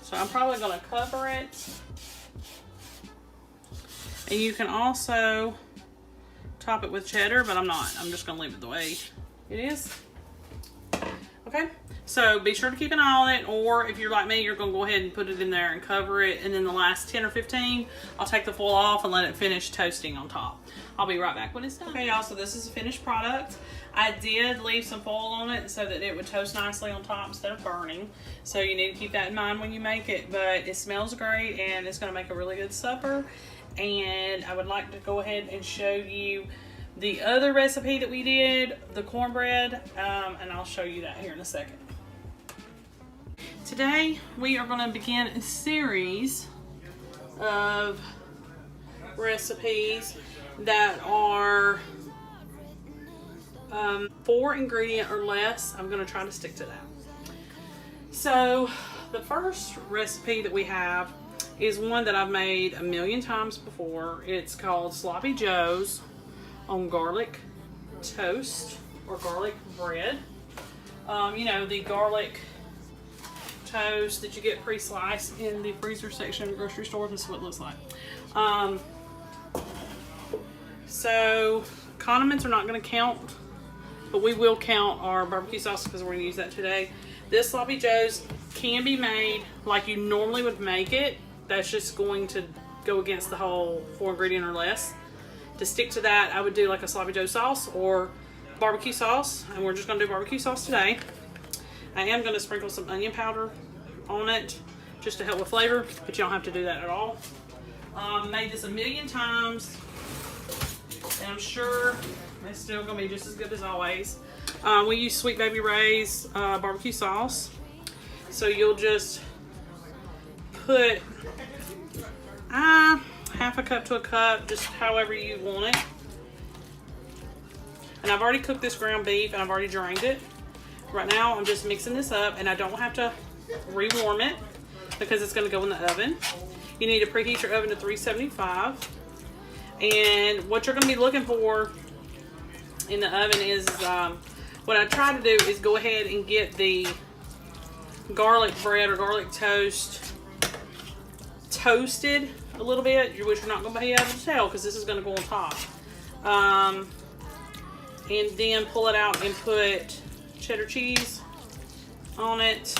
So I'm probably gonna cover it. And you can also top it with cheddar, but I'm not. I'm just gonna leave it the way it is. Okay, so be sure to keep an eye on it, or if you're like me, you're gonna go ahead and put it in there and cover it, and then the last 10 or 15, I'll take the foil off and let it finish toasting on top. I'll be right back when it's done. Okay, y'all, so this is a finished product. I did leave some foil on it so that it would toast nicely on top instead of burning. So you need to keep that in mind when you make it, but it smells great and it's gonna make a really good supper. And I would like to go ahead and show you the other recipe that we did, the cornbread, and I'll show you that here in a second. Today, we are gonna begin a series of recipes that are 4 ingredient or less. I'm gonna try to stick to that. So the first recipe that we have is one that I've made a million times before. It's called Sloppy Joe's on garlic toast or garlic bread. You know, the garlic toast that you get pre-sliced in the freezer section of the grocery store. This is what it looks like. So condiments are not going to count, but we will count our barbecue sauce because we're going to use that today. This Sloppy Joe's can be made like you normally would make it. That's just going to go against the whole 4 ingredient or less. To stick to that, I would do like a Sloppy Joe sauce or barbecue sauce, and we're just going to do barbecue sauce today. I am going to sprinkle some onion powder on it just to help with flavor, but you don't have to do that at all. Made this a million times, and I'm sure it's still going to be just as good as always. We use Sweet Baby Ray's barbecue sauce, so you'll just put half a cup to a cup, just however you want it. And I've already cooked this ground beef and I've already drained it. Right now I'm just mixing this up, and I don't have to rewarm it because it's going to go in the oven. You need to preheat your oven to 375. And what you're going to be looking for in the oven is, what I try to do is go ahead and get the garlic bread or garlic toast toasted a little bit, which you're not going to be able to tell because this is going to go on top. And then pull it out and put cheddar cheese on it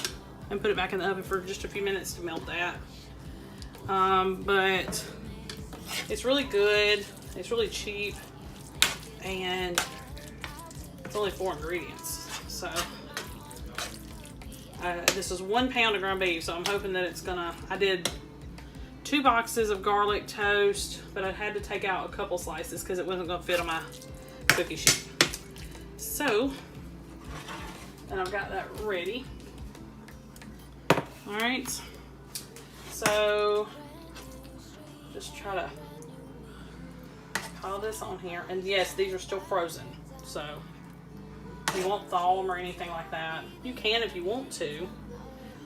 and put it back in the oven for just a few minutes to melt that. But it's really good, it's really cheap, and it's only 4 ingredients. So this is 1 pound of ground beef, so I'm hoping that it's gonna, I did 2 boxes of garlic toast, but I had to take out a couple slices because it wasn't going to fit on my cookie sheet. So, and I've got that ready. Alright, so just try to pile this on here. And yes, these are still frozen, so you won't thaw them or anything like that. You can if you want to.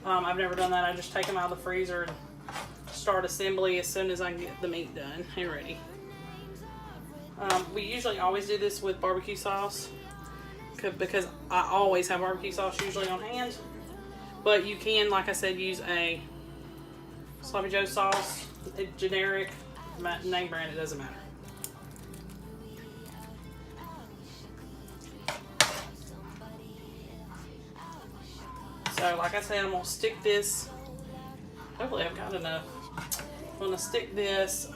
I've never done that. I just take them out of the freezer and start assembly as soon as I can get the meat done and ready. We usually always do this with barbecue sauce because I always have barbecue sauce usually on hand. But you can, like I said, use a Sloppy Joe sauce, a generic name brand, it doesn't matter. So like I said, I'm going to stick this, hopefully I've got enough. I'm going to stick this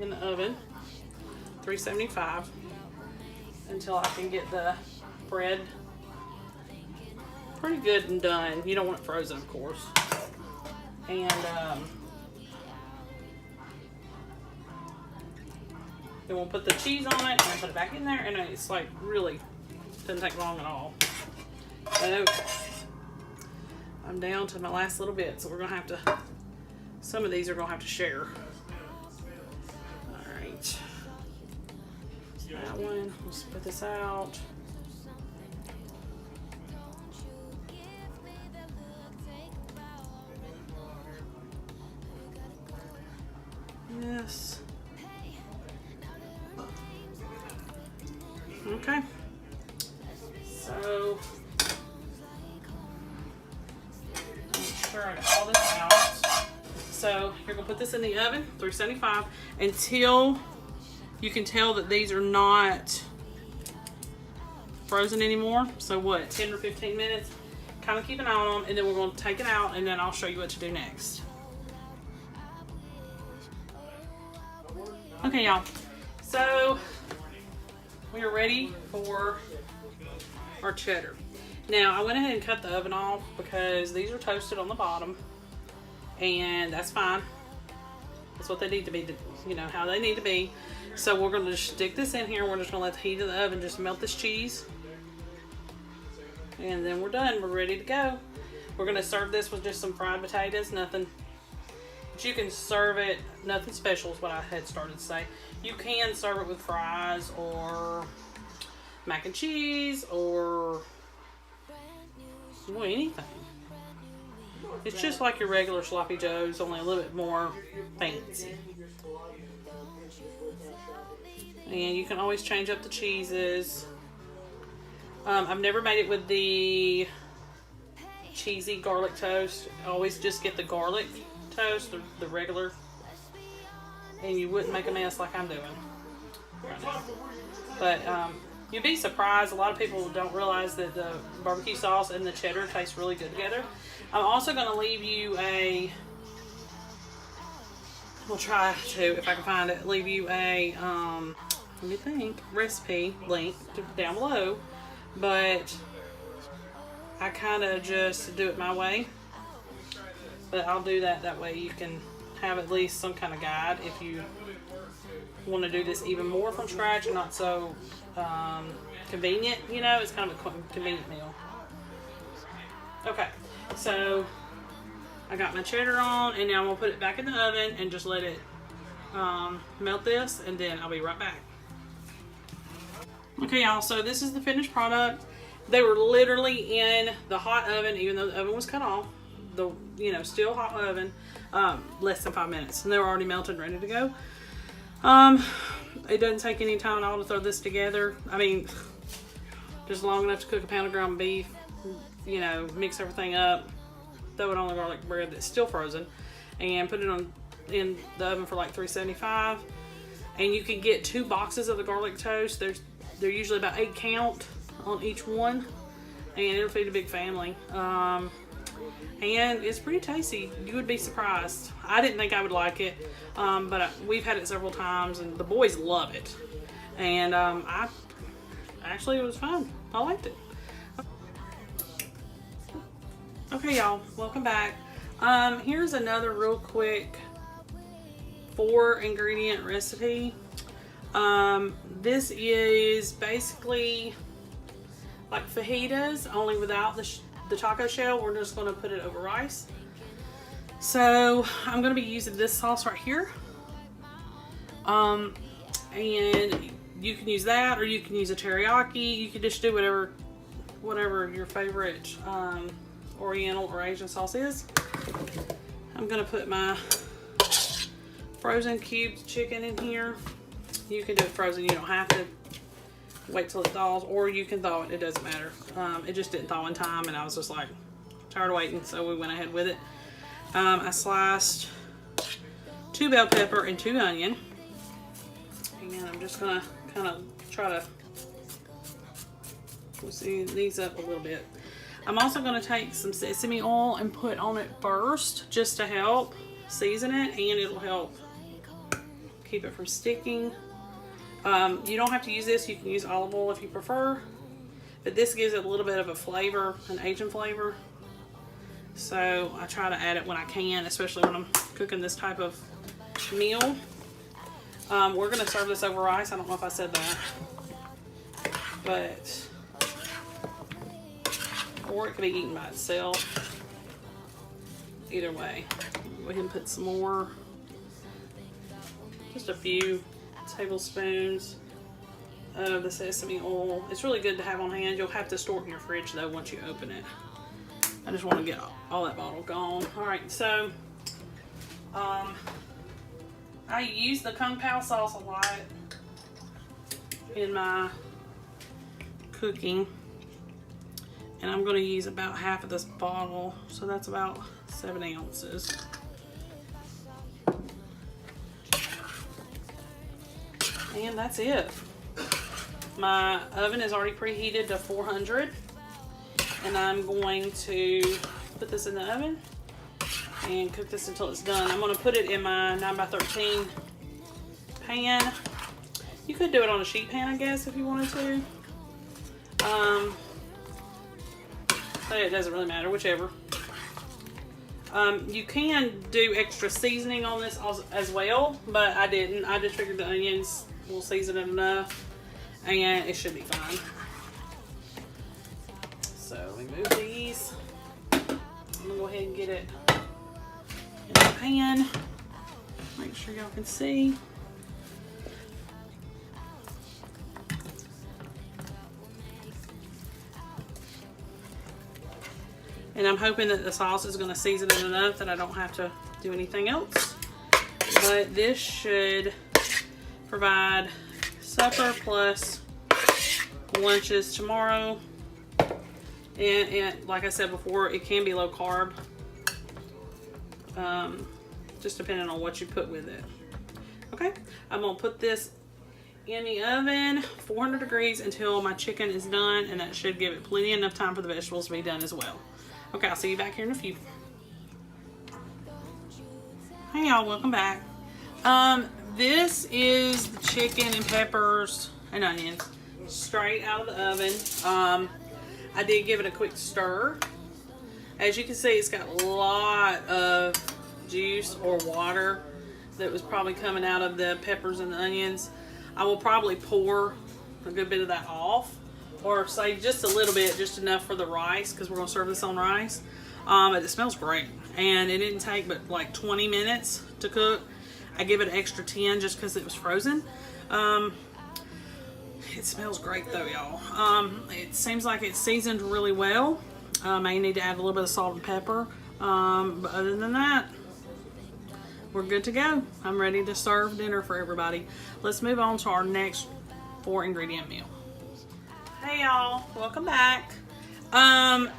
in the oven, 375, until I can get the bread pretty good and done. You don't want it frozen, of course. And then we'll put the cheese on it and put it back in there, and it's like really doesn't take long at all. Okay. I'm down to my last little bit, so we're gonna have to, some of these are gonna have to share. All right. That one, let's put this out. Yes. Okay. So, make sure I got all this out. So, you're going to put this in the oven, 375, until you can tell that these are not frozen anymore. So, what, 10 or 15 minutes? Kind of keep an eye on them, and then we're going to take it out, and then I'll show you what to do next. Okay, y'all. So, we are ready for our cheddar. Now, I went ahead and cut the oven off because these are toasted on the bottom, and that's fine. That's what they need to be, you know, how they need to be. So we're going to just stick this in here. We're just going to let the heat of the oven just melt this cheese. And then we're done. We're ready to go. We're going to serve this with just some fried potatoes, nothing. But you can serve it, nothing special is what I had started to say. You can serve it with fries or mac and cheese or well, anything. It's just like your regular sloppy joes, only a little bit more fancy. And you can always change up the cheeses. I've never made it with the cheesy garlic toast. I always just get the garlic toast, the regular, and you wouldn't make a mess like I'm doing right now. But you'd be surprised. A lot of people don't realize that the barbecue sauce and the cheddar taste really good together. I'm also going to leave you a, we'll try to, if I can find it, leave you a, let me think, recipe link down below. But I kind of just do it my way. But I'll do that way you can have at least some kind of guide if you want to do this even more from scratch and not so convenient. You know, it's kind of a convenient meal. Okay, so I got my cheddar on, and now I'm going to put it back in the oven and just let it melt this, and then I'll be right back. Okay, y'all, so this is the finished product. They were literally in the hot oven, even though the oven was cut off. The, you know, still hot oven, less than 5 minutes, and they were already melted and ready to go. It doesn't take any time at all to throw this together. I mean, just long enough to cook a pound of ground beef, you know, mix everything up, throw it on the garlic bread that's still frozen, and put it in the oven for like 375. And you can get 2 boxes of the garlic toast. They're usually about 8 count on each one, and it'll feed a big family. And it's pretty tasty. You would be surprised. I didn't think I would like it, but we've had it several times, and the boys love it. And actually, it was fun. I liked it. Okay, y'all, welcome back. Here's another real quick 4-ingredient recipe. This is basically like fajitas, only without the taco shell. We're just going to put it over rice. So I'm going to be using this sauce right here. And you can use that, or you can use a teriyaki. You can just do whatever your favorite Oriental or Asian sauce is. I'm going to put my frozen cubed chicken in here. You can do it frozen. You don't have to wait till it thaws, or you can thaw it. It doesn't matter. It just didn't thaw in time, and I was just like tired of waiting, so we went ahead with it. I sliced 2 bell pepper and 2 onion, and I'm just gonna kind of try to see these up a little bit. I'm also going to take some sesame oil and put on it first, just to help season it, and it'll help keep it from sticking. You don't have to use this. You can use olive oil if you prefer, but this gives it a little bit of a flavor, an Asian flavor. So I try to add it when I can, especially when I'm cooking this type of meal. We're going to serve this over rice. I don't know if I said that, but or it could be eaten by itself. Either way. Go ahead and put some more, just a few tablespoons of the sesame oil. It's really good to have on hand. You'll have to store it in your fridge though once you open it. I just want to get all that bottle gone. Alright, so I use the Kung Pao sauce a lot in my cooking, and I'm going to use about half of this bottle, so that's about 7 ounces. And that's it. My oven is already preheated to 400, and I'm going to put this in the oven and cook this until it's done. I'm going to put it in my 9x13 pan. You could do it on a sheet pan, I guess, if you wanted to. But it doesn't really matter, whichever. You can do extra seasoning on this as well, but I didn't. I just figured the onions will season it enough, and it should be fine. So we move these. I'm gonna go ahead and get it in the pan. Make sure y'all can see. And I'm hoping that the sauce is going to season it enough that I don't have to do anything else. But this should provide supper plus lunches tomorrow. And like I said before, it can be low carb. Just depending on what you put with it. Okay, I'm going to put this in the oven, 400 degrees, until my chicken is done. And that should give it plenty enough time for the vegetables to be done as well. Okay, I'll see you back here in a few. Hey y'all, welcome back. This is the chicken and peppers and onions straight out of the oven. I did give it a quick stir. As you can see, it's got a lot of juice or water that was probably coming out of the peppers and the onions. I will probably pour a good bit of that off, or save just a little bit, just enough for the rice, because we're going to serve this on rice. But it smells great, and it didn't take but like 20 minutes to cook. I give it an extra 10 just because it was frozen. It smells great though, y'all. It seems like it's seasoned really well. I may need to add a little bit of salt and pepper, but other than that, we're good to go. I'm ready to serve dinner for everybody. Let's move on to our next 4-ingredient meal. Hey y'all, welcome back.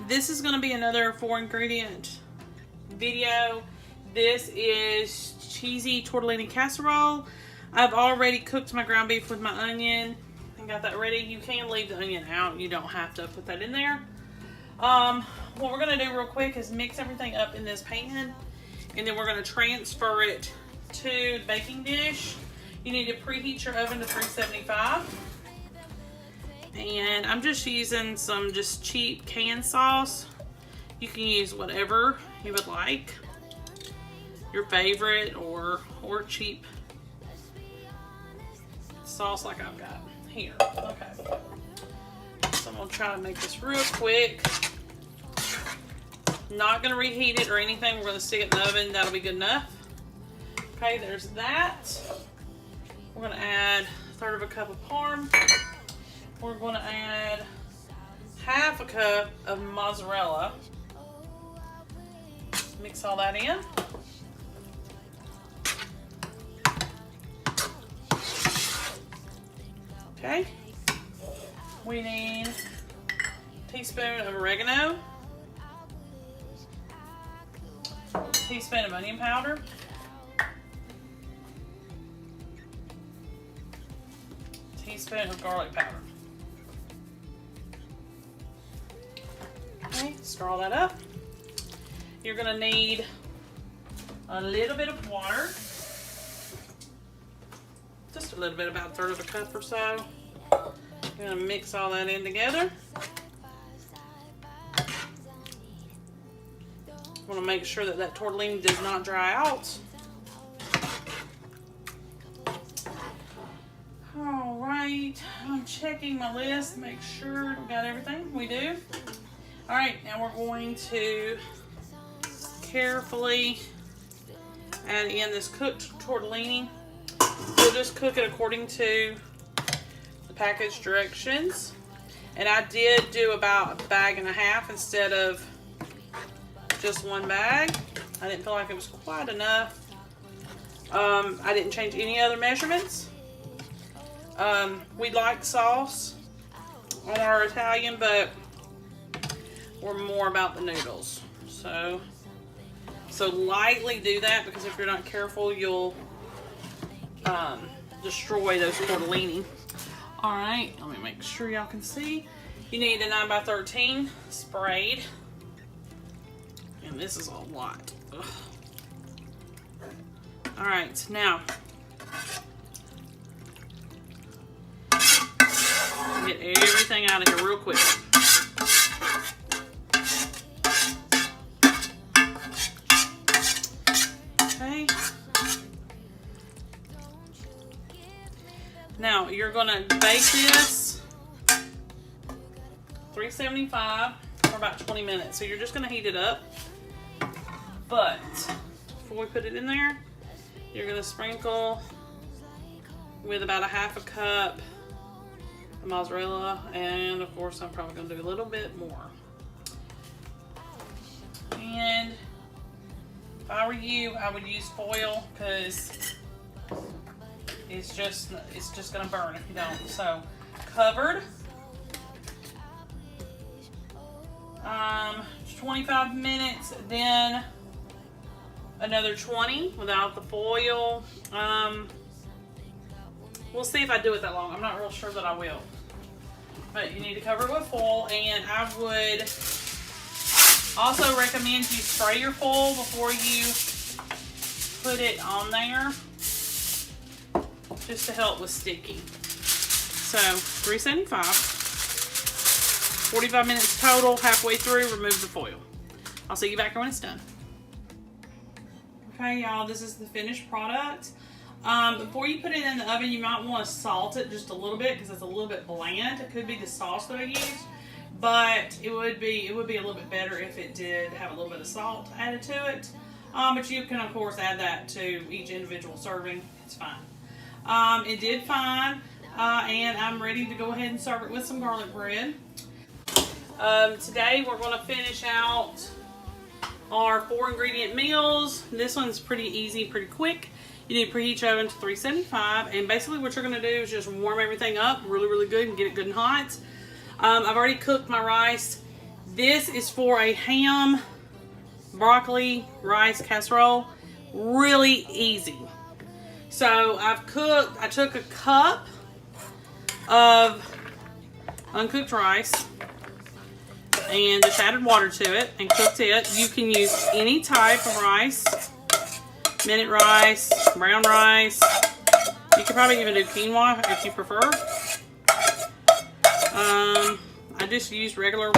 This is going to be another 4-ingredient video. This is cheesy tortellini casserole. I've already cooked my ground beef with my onion and got that ready. You can leave the onion out. You don't have to put that in there. What we're going to do real quick is mix everything up in this pan, and then we're going to transfer it to the baking dish. You need to preheat your oven to 375. And I'm just using some just cheap canned sauce. You can use whatever you would like, your favorite or cheap sauce like I've got here. Okay, so I'm gonna try to make this real quick. Not gonna reheat it or anything. We're gonna stick it in the oven. That'll be good enough. Okay, there's that. We're gonna add 1/3 cup of parm. We're going to add 1/2 cup of mozzarella. Mix all that in. Okay. We need a teaspoon of oregano, a teaspoon of onion powder, a teaspoon of garlic powder. Okay, stir all that up. You're going to need a little bit of water. Just a little bit, about 1/3 cup or so. You're going to mix all that in together. Want to make sure that that tortellini does not dry out. All right, I'm checking my list, make sure we got everything. We do. All right, now we're going to carefully add in this cooked tortellini. We'll just cook it according to the package directions. And I did do about a bag and a half instead of just one bag. I didn't feel like it was quite enough. I didn't change any other measurements. We like sauce on our Italian, but we're more about the noodles. So lightly do that, because if you're not careful, you'll destroy those tortellini. All right, let me make sure y'all can see. You need a 9x13 sprayed, and this is a lot. Ugh. All right, now get everything out of here real quick. Okay. Now you're gonna bake this 375 for about 20 minutes. So you're just gonna heat it up. But before we put it in there, you're gonna sprinkle with about a half a cup of mozzarella, and of course I'm probably gonna do a little bit more. And if I were you, I would use foil, because it's just gonna burn if you don't. So covered. 25 minutes, then another 20 without the foil. We'll see if I do it that long. I'm not real sure that I will. But you need to cover it with foil, and I would also recommend you spray your foil before you put it on there, just to help with sticking. So 375, 45 minutes total. Halfway through, remove the foil. I'll see you back here when it's done. Okay, y'all, this is the finished product. Before you put it in the oven, you might want to salt it just a little bit, because it's a little bit bland. It could be the sauce that I used, but it would be a little bit better if it did have a little bit of salt added to it. But you can of course add that to each individual serving. It's fine. It did fine, and I'm ready to go ahead and serve it with some garlic bread. Today we're going to finish out our 4-ingredient meals. This one's pretty easy, pretty quick. You need to preheat your oven to 375, and basically what you're going to do is just warm everything up really good and get it good and hot. I've already cooked my rice. This is for a ham, broccoli, rice casserole. Really easy. So I took a cup of uncooked rice and just added water to it and cooked it. You can use any type of rice. Minute rice, brown rice. You could probably even do quinoa if you prefer. I just use regular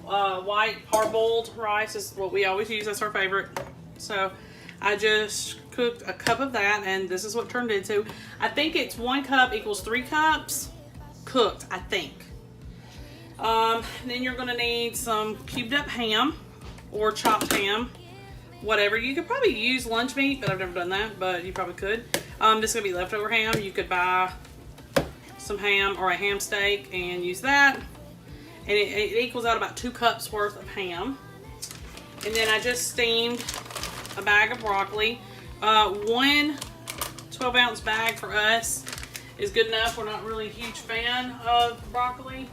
white hard-boiled rice is what we always use. That's our favorite. So I just cooked a cup of that, and this is what it turned into. I think it's 1 cup equals 3 cups cooked, I think. Then you're going to need some cubed up ham or chopped ham. Whatever. You could probably use lunch meat, but I've never done that, but you probably could. This is going to be leftover ham. You could buy some ham or a ham steak and use that. And it equals out about 2 cups worth of ham. And then I just steamed a bag of broccoli. 1 12-ounce bag for us is good enough. We're not really a huge fan of broccoli.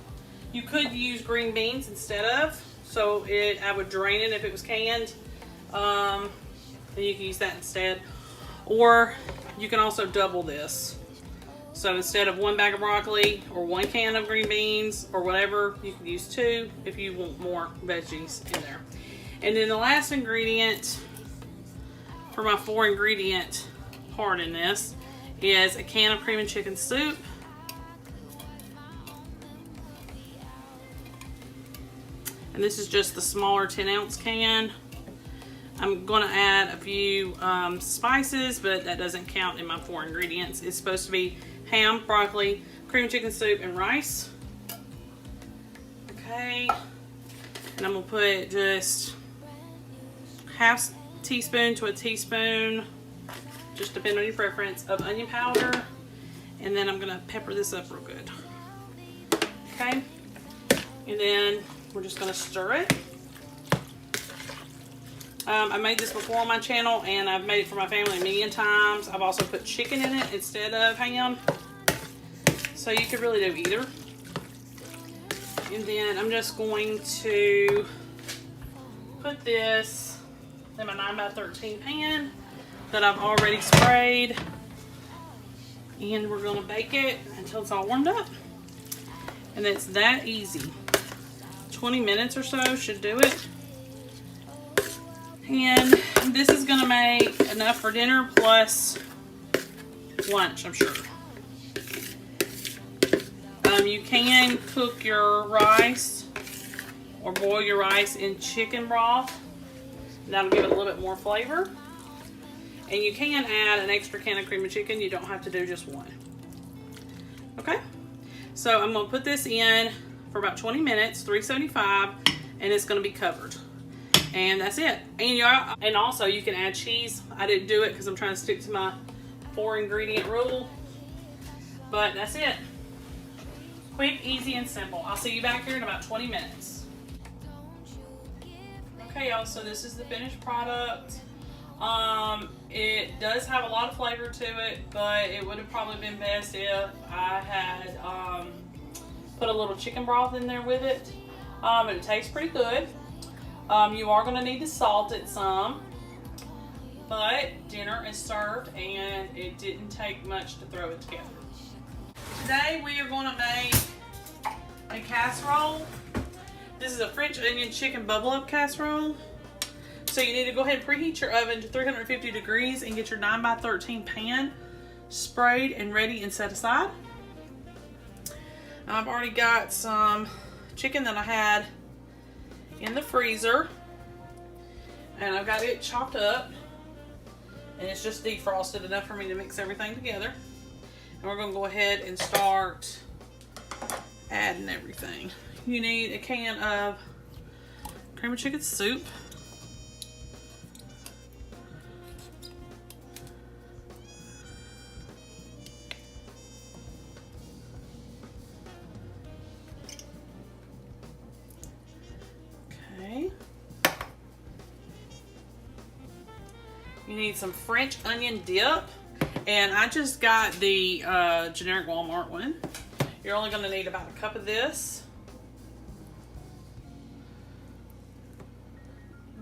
You could use green beans instead of. So I would drain it if it was canned. And you can use that instead, or you can also double this. So instead of 1 bag of broccoli or 1 can of green beans or whatever, you can use 2 if you want more veggies in there. And then the last ingredient for my 4-ingredient part in this is a can of cream and chicken soup. And this is just the smaller 10-ounce can. I'm going to add a few spices, but that doesn't count in my 4 ingredients. It's supposed to be ham, broccoli, cream chicken soup, and rice. Okay. And I'm going to put just half teaspoon to a teaspoon, just depending on your preference, of onion powder. And then I'm going to pepper this up real good. Okay. And then we're just going to stir it. I made this before on my channel, and I've made it for my family a million times. I've also put chicken in it instead of ham. So you could really do either. And then I'm just going to put this in my 9x13 pan that I've already sprayed. And we're going to bake it until it's all warmed up. And it's that easy. 20 minutes or so should do it. And this is going to make enough for dinner plus lunch, I'm sure. You can cook your rice or boil your rice in chicken broth. That'll give it a little bit more flavor. And you can add an extra can of cream of chicken. You don't have to do just one. Okay? So I'm going to put this in for about 20 minutes, 375, and it's going to be covered. And that's it. And also you can add cheese. I didn't do it because I'm trying to stick to my 4-ingredient rule. But that's it. Quick, easy, and simple. I'll see you back here in about 20 minutes. Okay, y'all, so this is the finished product. It does have a lot of flavor to it, but it would have probably been best if I had put a little chicken broth in there with it. It tastes pretty good. You are going to need to salt it some, but dinner is served and it didn't take much to throw it together. Today we are going to make a casserole. This is a French onion chicken bubble up casserole. So you need to go ahead and preheat your oven to 350 degrees and get your 9x13 pan sprayed and ready and set aside. I've already got some chicken that I had in the freezer, and I've got it chopped up, and it's just defrosted enough for me to mix everything together. And we're going to go ahead and start adding everything. You need a can of cream of chicken soup. Okay. You need some French onion dip. And I just got the generic Walmart one. You're only going to need about a cup of this.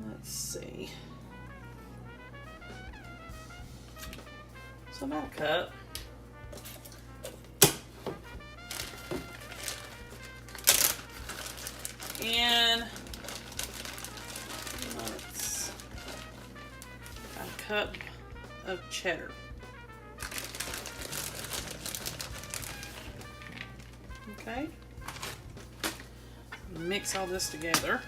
Let's see. So about a cup. And let's a cup of cheddar. Okay, mix all this together.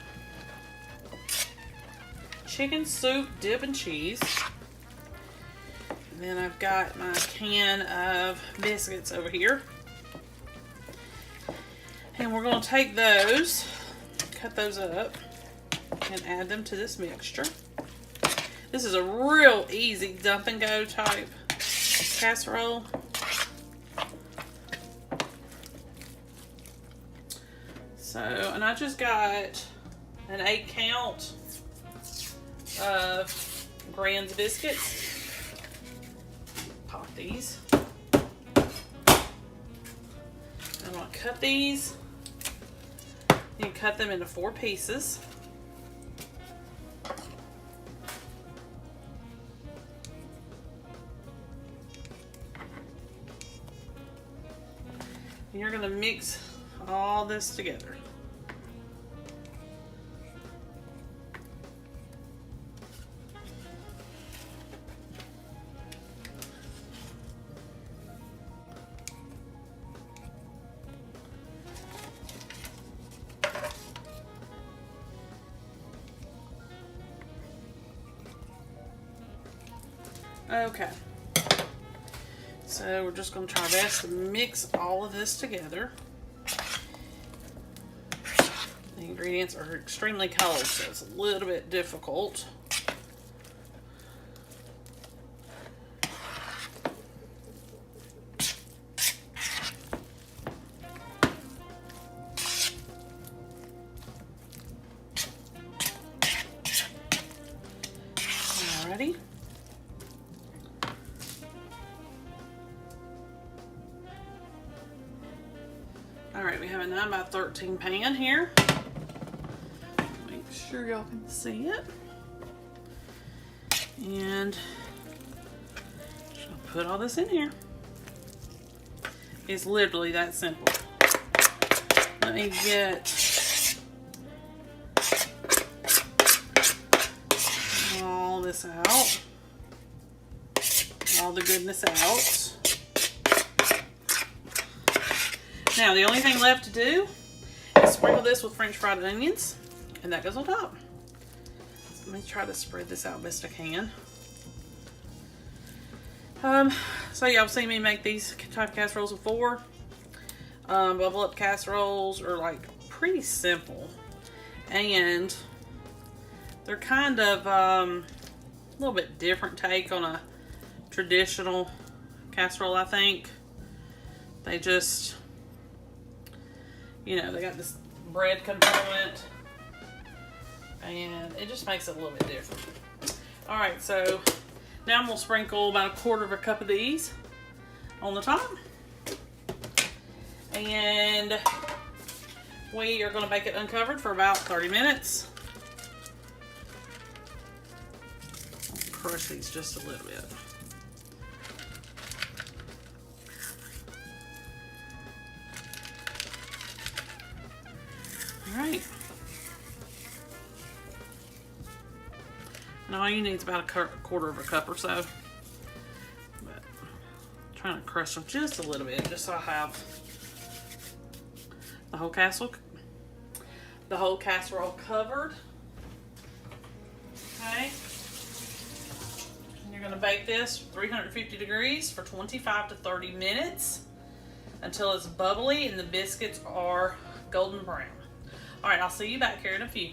Chicken soup, dip, and cheese. And then I've got my can of biscuits over here. And we're going to take those, cut those up, and add them to this mixture. This is a real easy dump and go type casserole. So, and I just got an 8 count of Grand's biscuits. Pop these. I'm going to cut these. You can cut them into 4 pieces. And you're going to mix all this together. Okay, so we're just going to try our best to mix all of this together. ingredients are extremely cold, so it's a little bit difficult. Alrighty. Alright, we have a 9 by 13 pan here. Make sure y'all can see it. And just gonna put all this in here. It's literally that simple. Let me get all this out. All the goodness out. Now, the only thing left to do is sprinkle this with French fried onions, and that goes on top. So let me try to spread this out best I can. So y'all seen me make these type of casseroles before. Bubble up casseroles are like pretty simple, and they're kind of a little bit different take on a traditional casserole, I think. They just, you know, they got this bread component, and it just makes it a little bit different. All right, so now I'm gonna sprinkle about 1/4 cup of these on the top, and we are gonna bake it uncovered for about 30 minutes. I'll crush these just a little bit. Alright. And all you need is about 1/4 cup or so. But I'm trying to crush them just a little bit, just so I have the whole casserole covered. Okay. And you're gonna bake this 350 degrees for 25 to 30 minutes until it's bubbly and the biscuits are golden brown. All right, I'll see you back here in a few.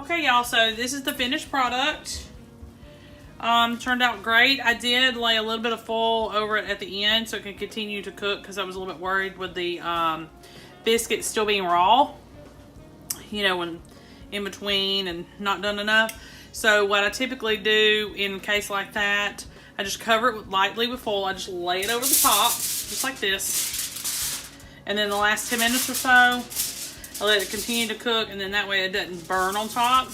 Okay, y'all, so this is the finished product. Turned out great. I did lay a little bit of foil over it at the end so it could continue to cook, because I was a little bit worried with the biscuits still being raw, you know, when in between and not done enough. So what I typically do in a case like that, I just cover it lightly with foil. I just lay it over the top, just like this. And then the last 10 minutes or so, I let it continue to cook, and then that way it doesn't burn on top.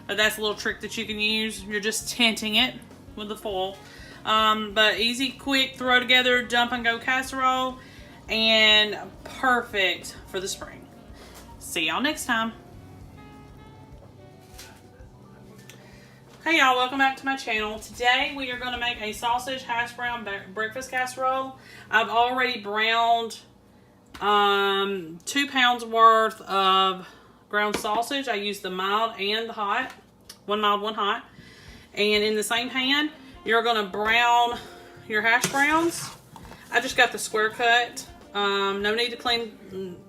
But that's a little trick that you can use. You're just tinting it with the foil. But easy, quick, throw together, dump and go casserole, and perfect for the spring. See y'all next time. Hey y'all, welcome back to my channel. Today we are going to make a sausage hash brown breakfast casserole. I've already browned 2 pounds worth of ground sausage. I used the mild and the hot, one mild, one hot. And in the same pan, you're gonna brown your hash browns. I just got the square cut. No need to clean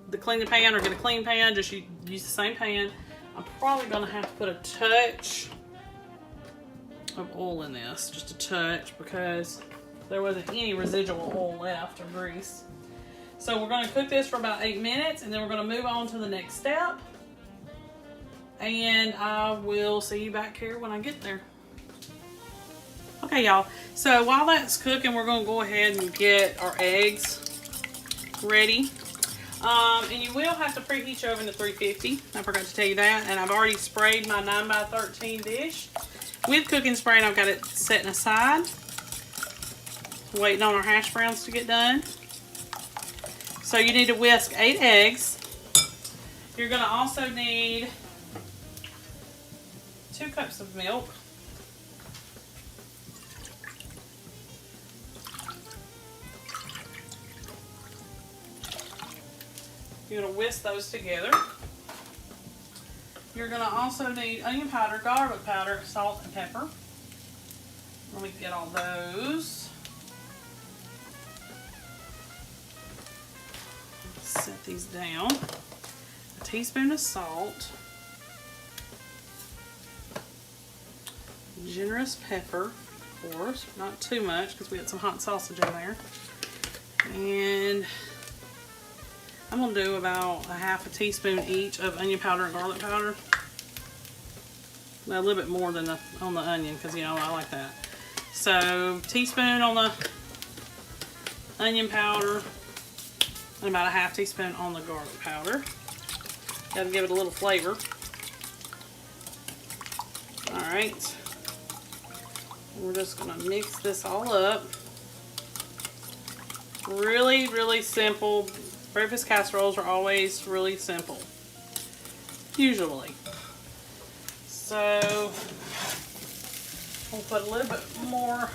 the pan or get a clean pan. Just use the same pan. I'm probably gonna have to put a touch of oil in this, just a touch, because there wasn't any residual oil left or grease. So we're going to cook this for about 8 minutes, and then we're going to move on to the next step. And I will see you back here when I get there. Okay, y'all. So while that's cooking, we're going to go ahead and get our eggs ready. And you will have to preheat your oven to 350. I forgot to tell you that. And I've already sprayed my 9 by 13 dish with cooking spray, and I've got it setting aside, waiting on our hash browns to get done. So you need to whisk 8 eggs. You're going to also need 2 cups of milk. You're going to whisk those together. You're going to also need onion powder, garlic powder, salt, and pepper. Let me get all those. set these down. A teaspoon of salt. Generous pepper, of course, not too much because we got some hot sausage in there. And I'm going to do about a half a teaspoon each of onion powder and garlic powder. Well, a little bit more than on the onion because, you know, I like that. So, teaspoon on the onion powder and about a half teaspoon on the garlic powder. Got to give it a little flavor. Alright. We're just going to mix this all up. Really, really simple. Breakfast casseroles are always really simple. Usually. So, we'll put a little bit more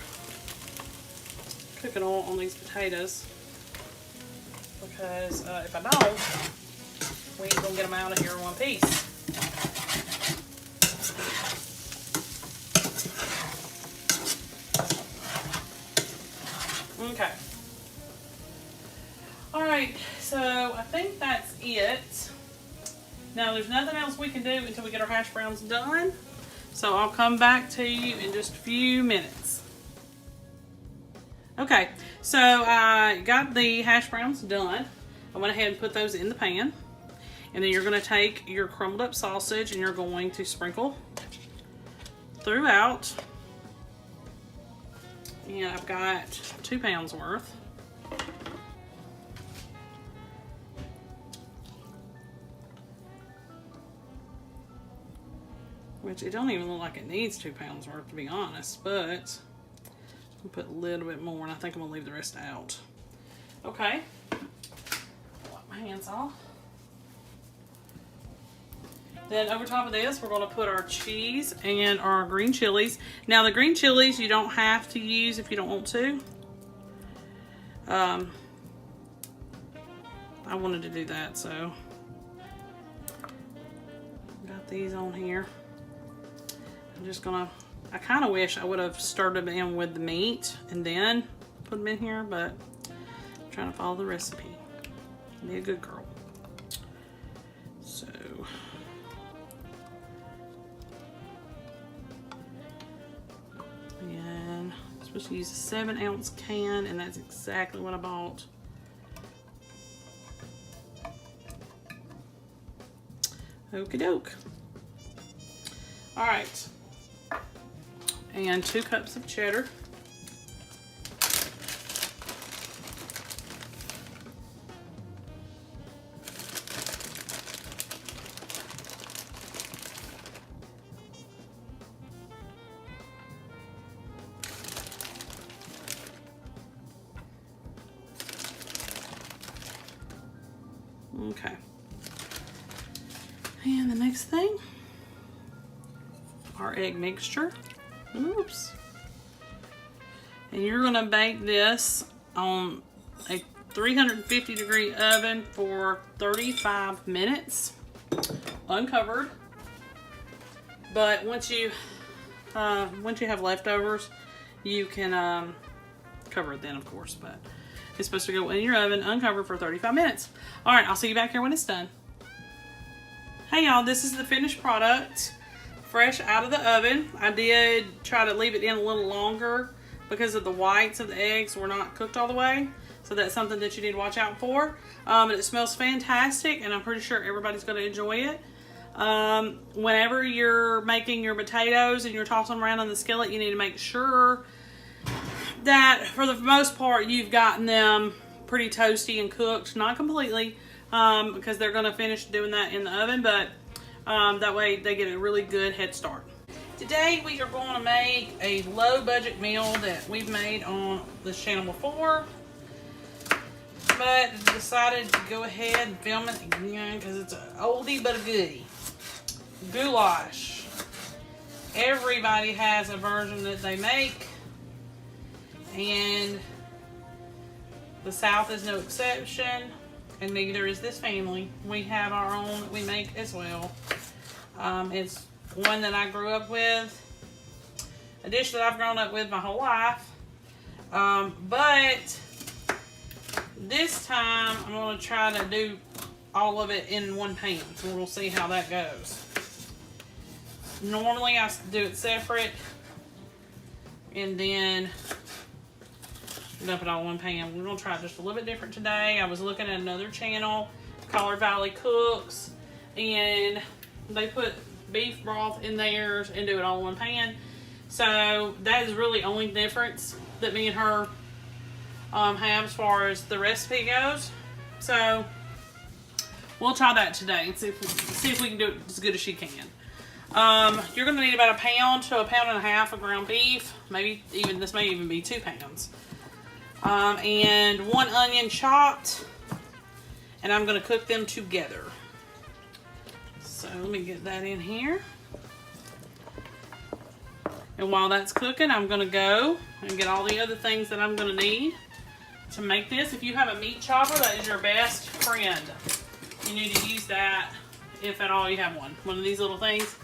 cooking oil on these potatoes. Because if I don't, we ain't going to get them out of here in one piece. Okay. Alright, so I think that's it. Now there's nothing else we can do until we get our hash browns done. So I'll come back to you in just a few minutes. Okay, so I got the hash browns done. I went ahead and put those in the pan. And then you're going to take your crumbled up sausage and you're going to sprinkle throughout. And I've got 2 pounds worth. Which it don't even look like it needs 2 pounds worth, to be honest, but I'll put a little bit more and I think I'm gonna leave the rest out. Okay. Wipe my hands off. Then over top of this, we're going to put our cheese and our green chilies. Now the green chilies you don't have to use if you don't want to. I wanted to do that, so got these on here. I'm just gonna, I kind of wish I would have stirred them in with the meat and then put them in here, but I'm trying to follow the recipe. Be a good girl. So. And I'm supposed to use a 7-ounce can, and that's exactly what I bought. Okie doke. Alright. And 2 cups of cheddar. Okay. And the next thing, our egg mixture. Oops. And you're gonna bake this on a 350-degree oven for 35 minutes, uncovered. But once you have leftovers, you can cover it then, of course. But it's supposed to go in your oven uncovered for 35 minutes. All right, I'll see you back here when it's done. Hey y'all, this is the finished product, fresh out of the oven. I did try to leave it in a little longer because of the whites of the eggs were not cooked all the way. So that's something that you need to watch out for. But it smells fantastic and I'm pretty sure everybody's gonna enjoy it. Whenever you're making your potatoes and you're tossing them around on the skillet, you need to make sure that for the most part you've gotten them pretty toasty and cooked, not completely, because they're going to finish doing that in the oven, but that way they get a really good head start. Today we are going to make a low budget meal that we've made on this channel before, but decided to go ahead and film it again because it's an oldie but a goodie. Goulash. Everybody has a version that they make, and the South is no exception, and neither is this family. We have our own that we make as well. It's one that I grew up with, a dish that I've grown up with my whole life. But this time I'm going to try to do all of it in one pan. So we'll see how that goes. Normally I do it separate and then dump it all in one pan. We're going to try it just a little bit different today. I was looking at another channel, Collar Valley Cooks, and they put beef broth in theirs and do it all in one pan. So that is really the only difference that me and her have as far as the recipe goes. So we'll try that today and see if we can do it as good as she can. You're going to need about 1 pound to 1.5 pounds of ground beef. Maybe even, this may even be 2 pounds. And 1 onion chopped. And I'm going to cook them together. So let me get that in here. And while that's cooking, I'm going to go and get all the other things that I'm going to need to make this. If you have a meat chopper, that is your best friend. You need to use that if at all you have one. One of these little things,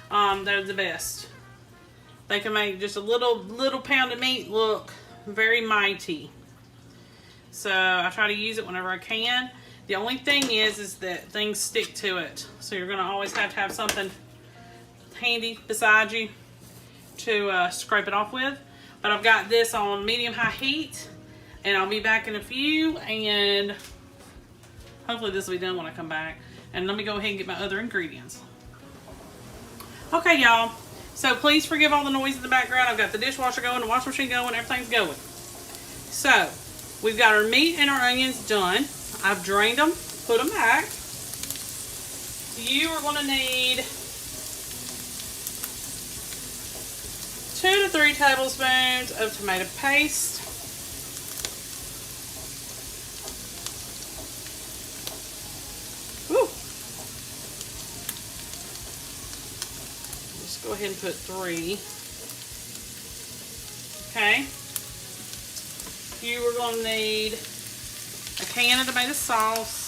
they're the best. They can make just a little pound of meat look very mighty. So I try to use it whenever I can. The only thing is that things stick to it. So you're going to always have to have something handy beside you to scrape it off with. But I've got this on medium-high heat, and I'll be back in a few, and hopefully this will be done when I come back. And let me go ahead and get my other ingredients. Okay, y'all. So please forgive all the noise in the background. I've got the dishwasher going, the washing machine going, everything's going. So we've got our meat and our onions done. I've drained them, put them back. You are going to need 2 to 3 tablespoons of tomato paste. Woo. Just go ahead and put 3. Okay. You are going to need a can of tomato sauce.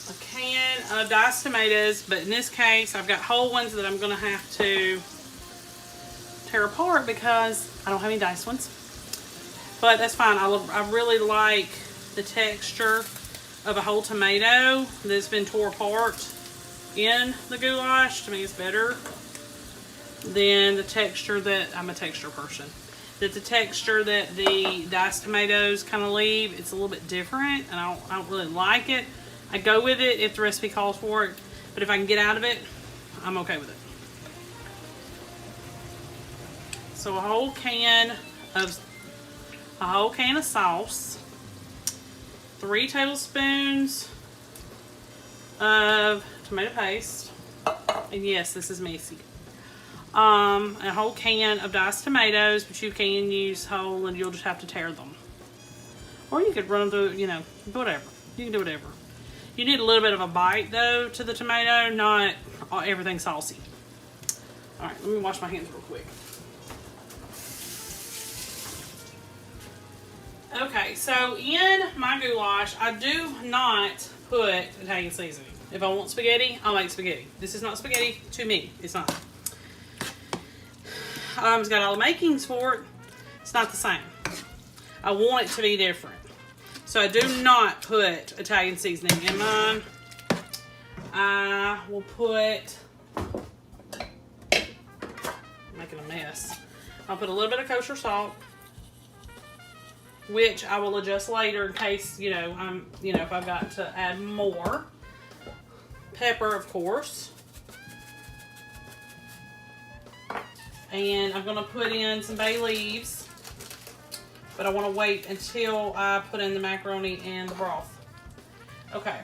A can of diced tomatoes, but in this case I've got whole ones that I'm going to have to tear apart because I don't have any diced ones. But that's fine. I really like the texture of a whole tomato that's been tore apart in the goulash. To me, it's better than the texture that, I'm a texture person, that the texture that the diced tomatoes kind of leave. It's a little bit different, and I don't really like it. I go with it if the recipe calls for it, but if I can get out of it, I'm okay with it. So a whole can of sauce, 3 tablespoons of tomato paste, and yes, this is messy. A whole can of diced tomatoes, but you can use whole and you'll just have to tear them. Or you could run them through, you know, whatever. You can do whatever. You need a little bit of a bite though to the tomato, not everything saucy. Alright, let me wash my hands real quick. Okay, so in my goulash, I do not put Italian seasoning. If I want spaghetti, I'll make spaghetti. This is not spaghetti to me. It's not. It's got all the makings for it. It's not the same. I want it to be different. So I do not put Italian seasoning in mine. I will put, I'm making a mess. I'll put a little bit of kosher salt, which I will adjust later in case, if I've got to add more. Pepper, of course. And I'm going to put in some bay leaves, but I want to wait until I put in the macaroni and the broth. Okay.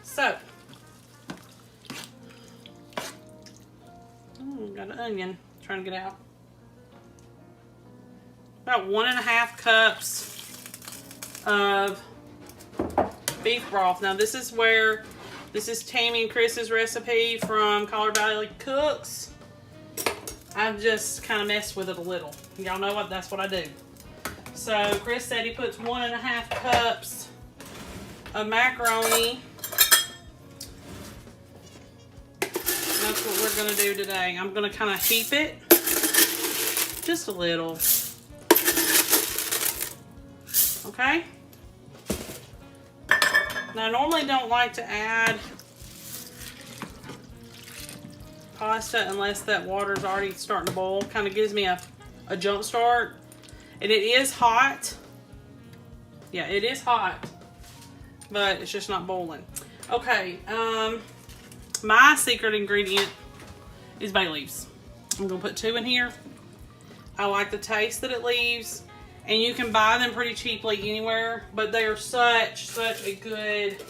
So, got an onion trying to get out. About 1.5 cups of beef broth. Now this is Tammy and Chris's recipe from Collar Valley Cooks. I've just kind of messed with it a little. Y'all know what? That's what I do. So Chris said he puts 1.5 cups of macaroni. That's what we're gonna do today. I'm gonna kind of heap it just a little. Okay? Now I normally don't like to add pasta unless that water's already starting to boil. Kind of gives me a jump start. And it is hot. Yeah, it is hot. But it's just not boiling. Okay, my secret ingredient is bay leaves. I'm gonna put 2 in here. I like the taste that it leaves. And you can buy them pretty cheaply anywhere, but they are such a good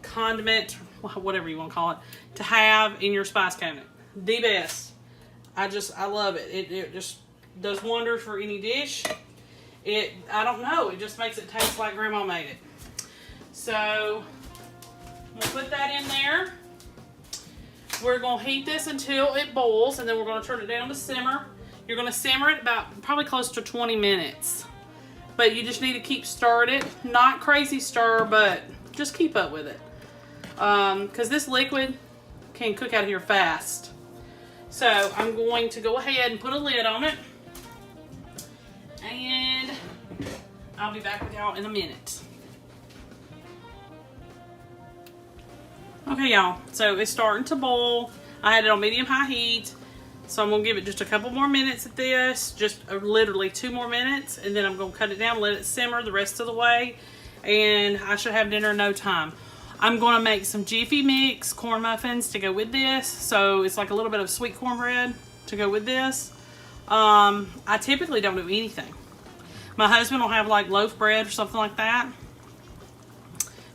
condiment, whatever you want to call it, to have in your spice cabinet. The best. I love it. It just does wonders for any dish. I don't know, it just makes it taste like Grandma made it. So, we'll put that in there. We're going to heat this until it boils, and then we're going to turn it down to simmer. You're going to simmer it about probably close to 20 minutes. But you just need to keep stirring it. Not crazy stir, but just keep up with it. Because this liquid can cook out of here fast. So I'm going to go ahead and put a lid on it. And I'll be back with y'all in a minute. Okay, y'all. So it's starting to boil. I had it on medium-high heat. So I'm going to give it just a couple more minutes at this, just literally 2 more minutes, and then I'm going to cut it down, let it simmer the rest of the way, and I should have dinner in no time. I'm going to make some Jiffy Mix corn muffins to go with this, so it's like a little bit of sweet cornbread to go with this. I typically don't do anything. My husband will have like loaf bread or something like that,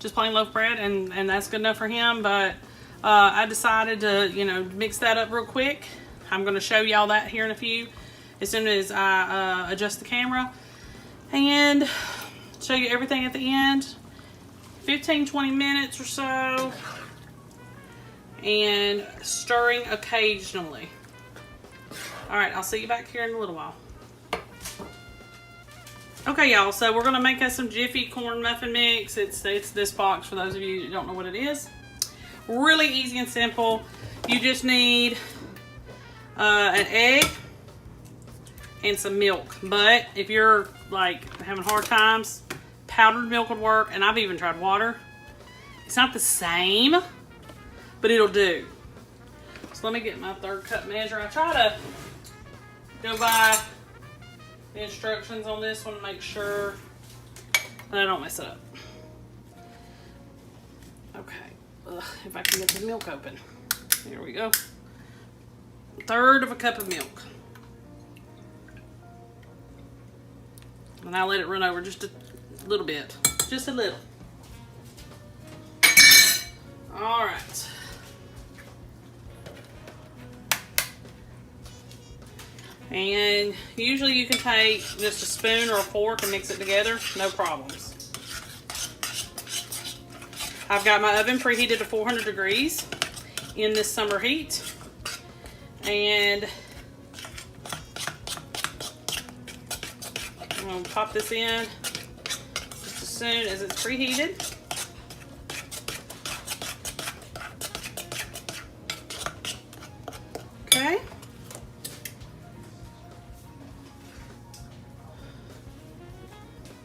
just plain loaf bread, and that's good enough for him, but I decided to, you know, mix that up real quick. I'm going to show y'all that here in a few, as soon as I adjust the camera, and show you everything at the end. 15-20 minutes or so, and stirring occasionally. Alright, I'll see you back here in a little while. Okay, y'all, so we're going to make us some Jiffy corn muffin mix. It's this box for those of you who don't know what it is. Really easy and simple. You just need an egg and some milk, but if you're like having hard times, powdered milk would work, and I've even tried water. It's not the same, but it'll do. So let me get my 1/3 cup measure. I try to go by the instructions on this one to make sure that I don't mess it up. Okay, if I can get the milk open. There we go. 1/3 cup of milk. And I'll let it run over just a little bit. Just a little. Alright. And usually you can take just a spoon or a fork and mix it together. No problems. I've got my oven preheated to 400 degrees in this summer heat. And I'm going to pop this in just as soon as it's preheated. Okay.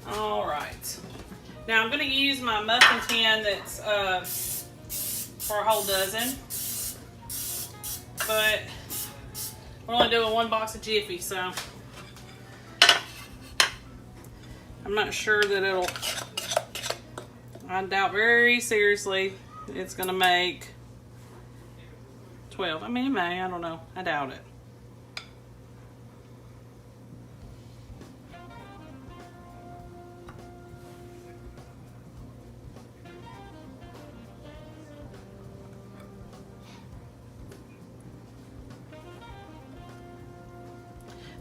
All right. Now I'm going to use my muffin tin that's for a whole dozen. But we're only doing 1 box of Jiffy, so I'm not sure that it'll, I doubt very seriously it's going to make 12. I mean, it may, I don't know. I doubt it.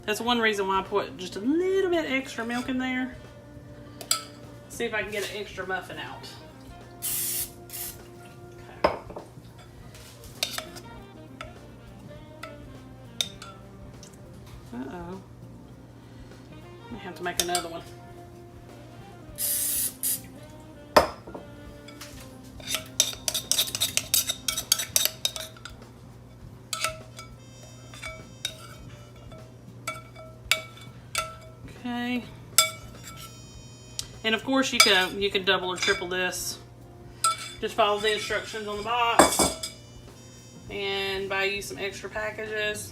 That's one reason why I put just a little bit extra milk in there. See if I can get an extra muffin out. Okay. Uh-oh. I have to make another one. Okay. And of course you can double or triple this. Just follow the instructions on the box and buy you some extra packages.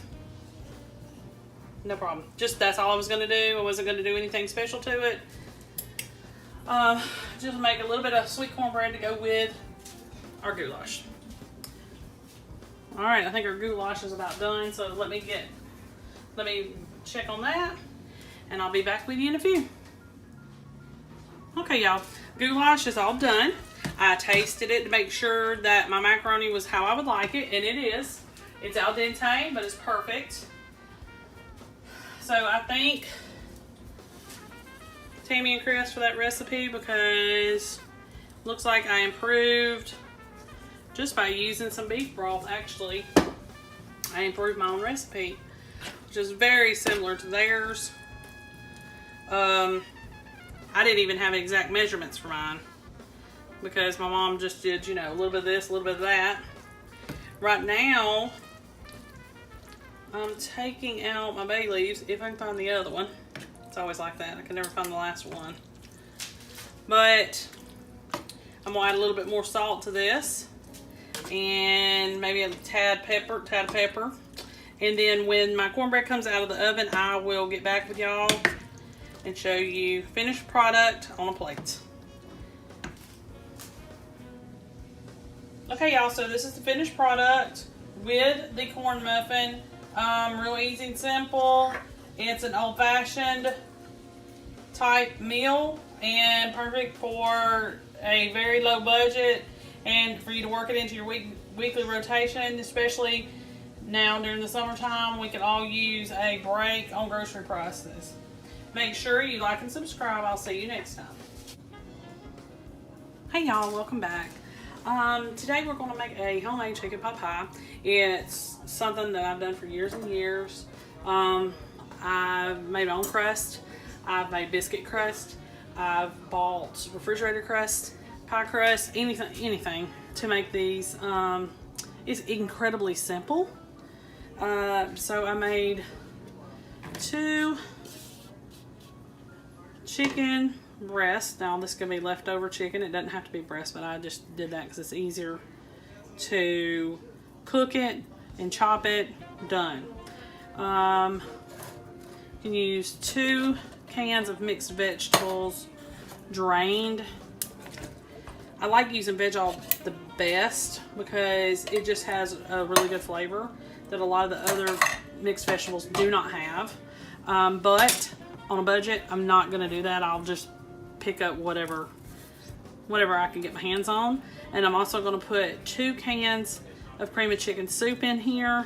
No problem. Just that's all I was going to do. I wasn't going to do anything special to it. Just make a little bit of sweet cornbread to go with our goulash. All right, I think our goulash is about done. So let me check on that, and I'll be back with you in a few. Okay, y'all, goulash is all done. I tasted it to make sure that my macaroni was how I would like it, and it is. It's al dente, but it's perfect. So I thank Tammy and Chris for that recipe, because looks like I improved just by using some beef broth. Actually, I improved my own recipe, which is very similar to theirs. I didn't even have exact measurements for mine, because my mom just did, you know, a little bit of this, a little bit of that. Right now, I'm taking out my bay leaves, if I can find the other one. It's always like that. I can never find the last one. But I'm gonna add a little bit more salt to this, and maybe a tad of pepper. And then when my cornbread comes out of the oven, I will get back with y'all and show you finished product on a plate. Okay, y'all, so this is the finished product with the corn muffin. Real easy and simple. It's an old-fashioned type meal, and perfect for a very low budget, and for you to work it into your weekly rotation, especially now during the summertime. We could all use a break on grocery prices. Make sure you like and subscribe. I'll see you next time. Hey y'all, welcome back. Today we're going to make a homemade chicken pot pie. It's something that I've done for years and years. I've made my own crust. I've made biscuit crust. I've bought refrigerator crust, pie crust, anything to make these. It's incredibly simple. So I made 2 chicken breast. Now this could be leftover chicken. It doesn't have to be breast, but I just did that because it's easier to cook it and chop it. Done. You can use 2 cans of mixed vegetables, drained. I like using veg all the best because it just has a really good flavor that a lot of the other mixed vegetables do not have. But on a budget, I'm not going to do that. I'll just pick up whatever I can get my hands on. And I'm also going to put 2 cans of cream of chicken soup in here.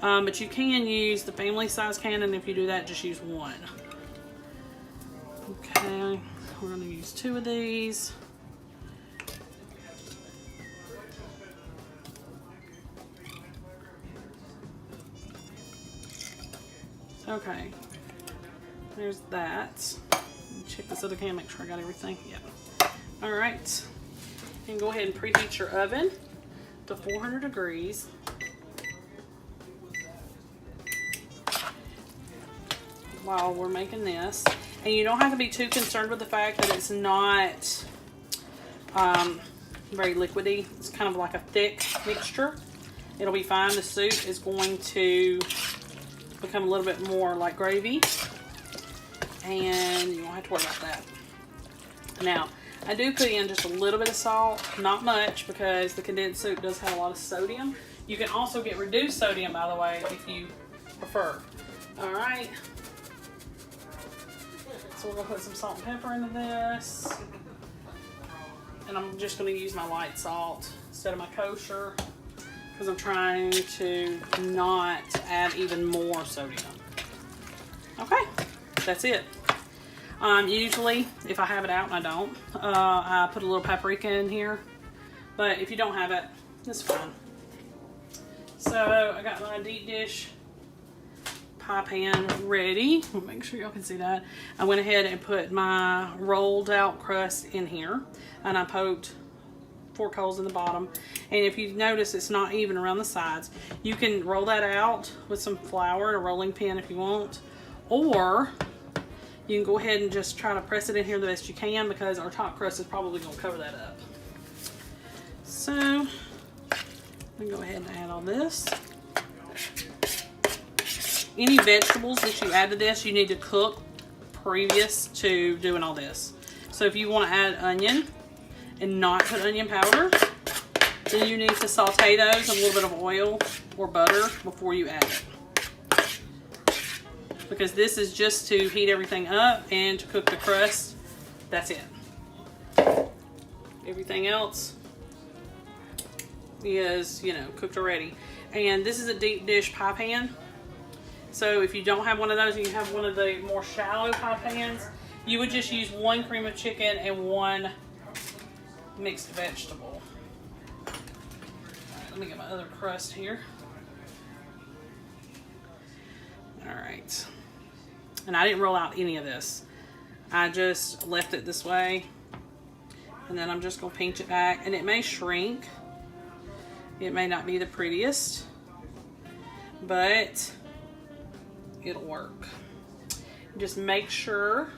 But you can use the family size can, and if you do that, just use 1. Okay, we're going to use 2 of these. Okay, there's that. Check this other can, make sure I got everything. Yeah. All right, and go ahead and preheat your oven to 400 degrees. While we're making this, and you don't have to be too concerned with the fact that it's not very liquidy. It's kind of like a thick mixture. It'll be fine. The soup is going to become a little bit more like gravy, and you don't have to worry about that. Now, I do put in just a little bit of salt, not much, because the condensed soup does have a lot of sodium. You can also get reduced sodium, by the way, if you prefer. All right. So we're going to put some salt and pepper into this. And I'm just going to use my light salt instead of my kosher, because I'm trying to not add even more sodium. Okay, that's it. Usually, if I have it out, and I don't, I put a little paprika in here. But if you don't have it, it's fine. So I got my deep dish pie pan ready. Make sure y'all can see that. I went ahead and put my rolled out crust in here, and I poked fork holes in the bottom. And if you notice it's not even around the sides, you can roll that out with some flour and a rolling pin if you want, or you can go ahead and just try to press it in here the best you can, because our top crust is probably going to cover that up. So I'm going to go ahead and add all this. Any vegetables that you add to this, you need to cook previous to doing all this. So if you want to add onion and not put onion powder, then you need to saute those in a little bit of oil or butter before you add it. Because this is just to heat everything up and to cook the crust. That's it. Everything else is, you know, cooked already. And this is a deep dish pie pan. So if you don't have one of those and you have one of the more shallow pie pans, you would just use 1 cream of chicken and 1 mixed vegetable. All right, let me get my other crust here. All right. And I didn't roll out any of this. I just left it this way. And then I'm just going to pinch it back. And it may shrink. It may not be the prettiest, but it'll work. Just make sure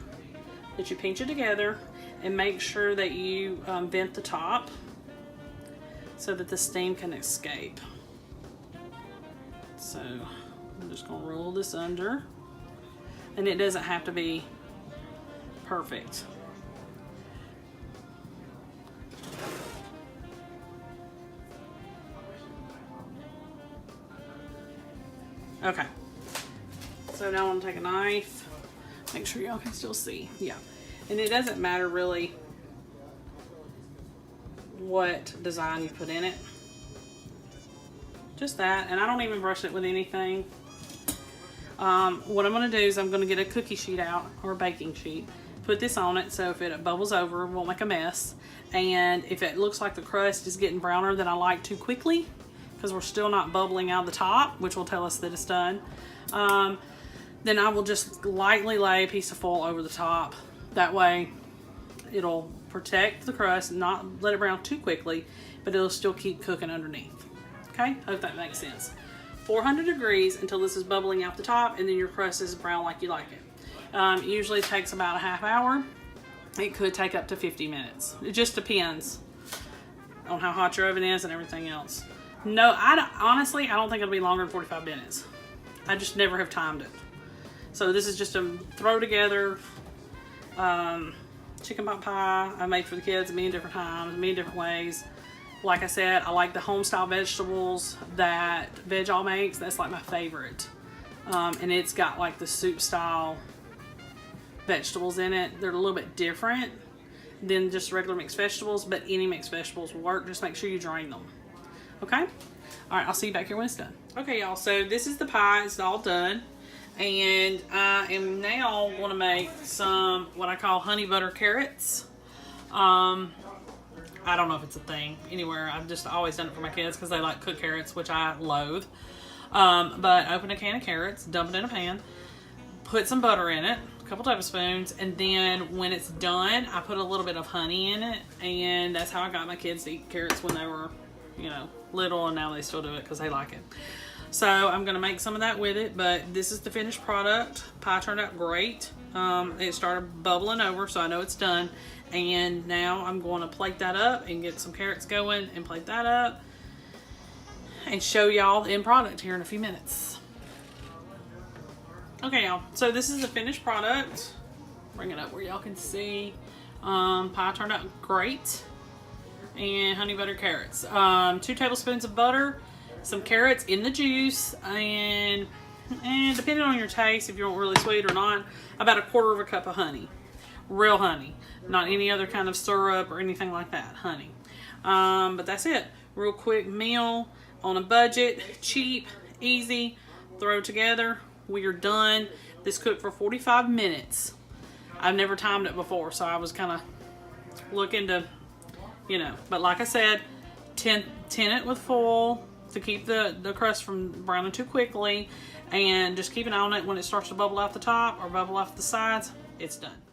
that you pinch it together and make sure that you vent the top so that the steam can escape. So I'm just going to roll this under, and it doesn't have to be perfect. Okay. So now I'm going to take a knife, make sure y'all can still see. Yeah. And it doesn't matter really what design you put in it. Just that. And I don't even brush it with anything. What I'm going to do is I'm going to get a cookie sheet out, or a baking sheet. Put this on it so if it bubbles over, it won't make a mess. And if it looks like the crust is getting browner than I like too quickly, because we're still not bubbling out the top, which will tell us that it's done, then I will just lightly lay a piece of foil over the top. That way it'll protect the crust, not let it brown too quickly, but it'll still keep cooking underneath. Okay, hope that makes sense. 400 degrees until this is bubbling out the top, and then your crust is brown like you like it. Usually it takes about a half hour. It could take up to 50 minutes. It just depends on how hot your oven is and everything else. No, honestly, I don't think it'll be longer than 45 minutes. I just never have timed it. So this is just a throw together chicken pot pie I made for the kids many different times, many different ways. Like I said, I like the home style vegetables that Veg All makes. That's like my favorite. And it's got like the soup style vegetables in it. They're a little bit different than just regular mixed vegetables, but any mixed vegetables will work. Just make sure you drain them. Okay? All right, I'll see you back here when it's done. Okay, y'all, so this is the pie. It's all done. And I am now going to make some what I call honey butter carrots. I don't know if it's a thing anywhere. I've just always done it for my kids because they like cooked carrots, which I loathe. But open a can of carrots, dump it in a pan, put some butter in it, a couple tablespoons, and then when it's done, I put a little bit of honey in it, and that's how I got my kids to eat carrots when they were, you know, little, and now they still do it because they like it. So I'm going to make some of that with it, but this is the finished product. Pie turned out great. It started bubbling over, so I know it's done. And now I'm going to plate that up and get some carrots going and plate that up and show y'all the end product here in a few minutes. Okay, y'all. So this is the finished product. Bring it up where y'all can see. Pie turned out great. And honey butter carrots. 2 tablespoons of butter, some carrots in the juice, and depending on your taste, if you want really sweet or not, about 1/4 cup of honey. Real honey, not any other kind of syrup or anything like that. Honey. But that's it. Real quick meal on a budget, cheap, easy. Throw it together. We are done. This cooked for 45 minutes. I've never timed it before, so I was kind of looking to, you know. But like I said, tin it with foil, to keep the crust from browning too quickly, and just keep an eye on it when it starts to bubble out the top or bubble off the sides. It's done.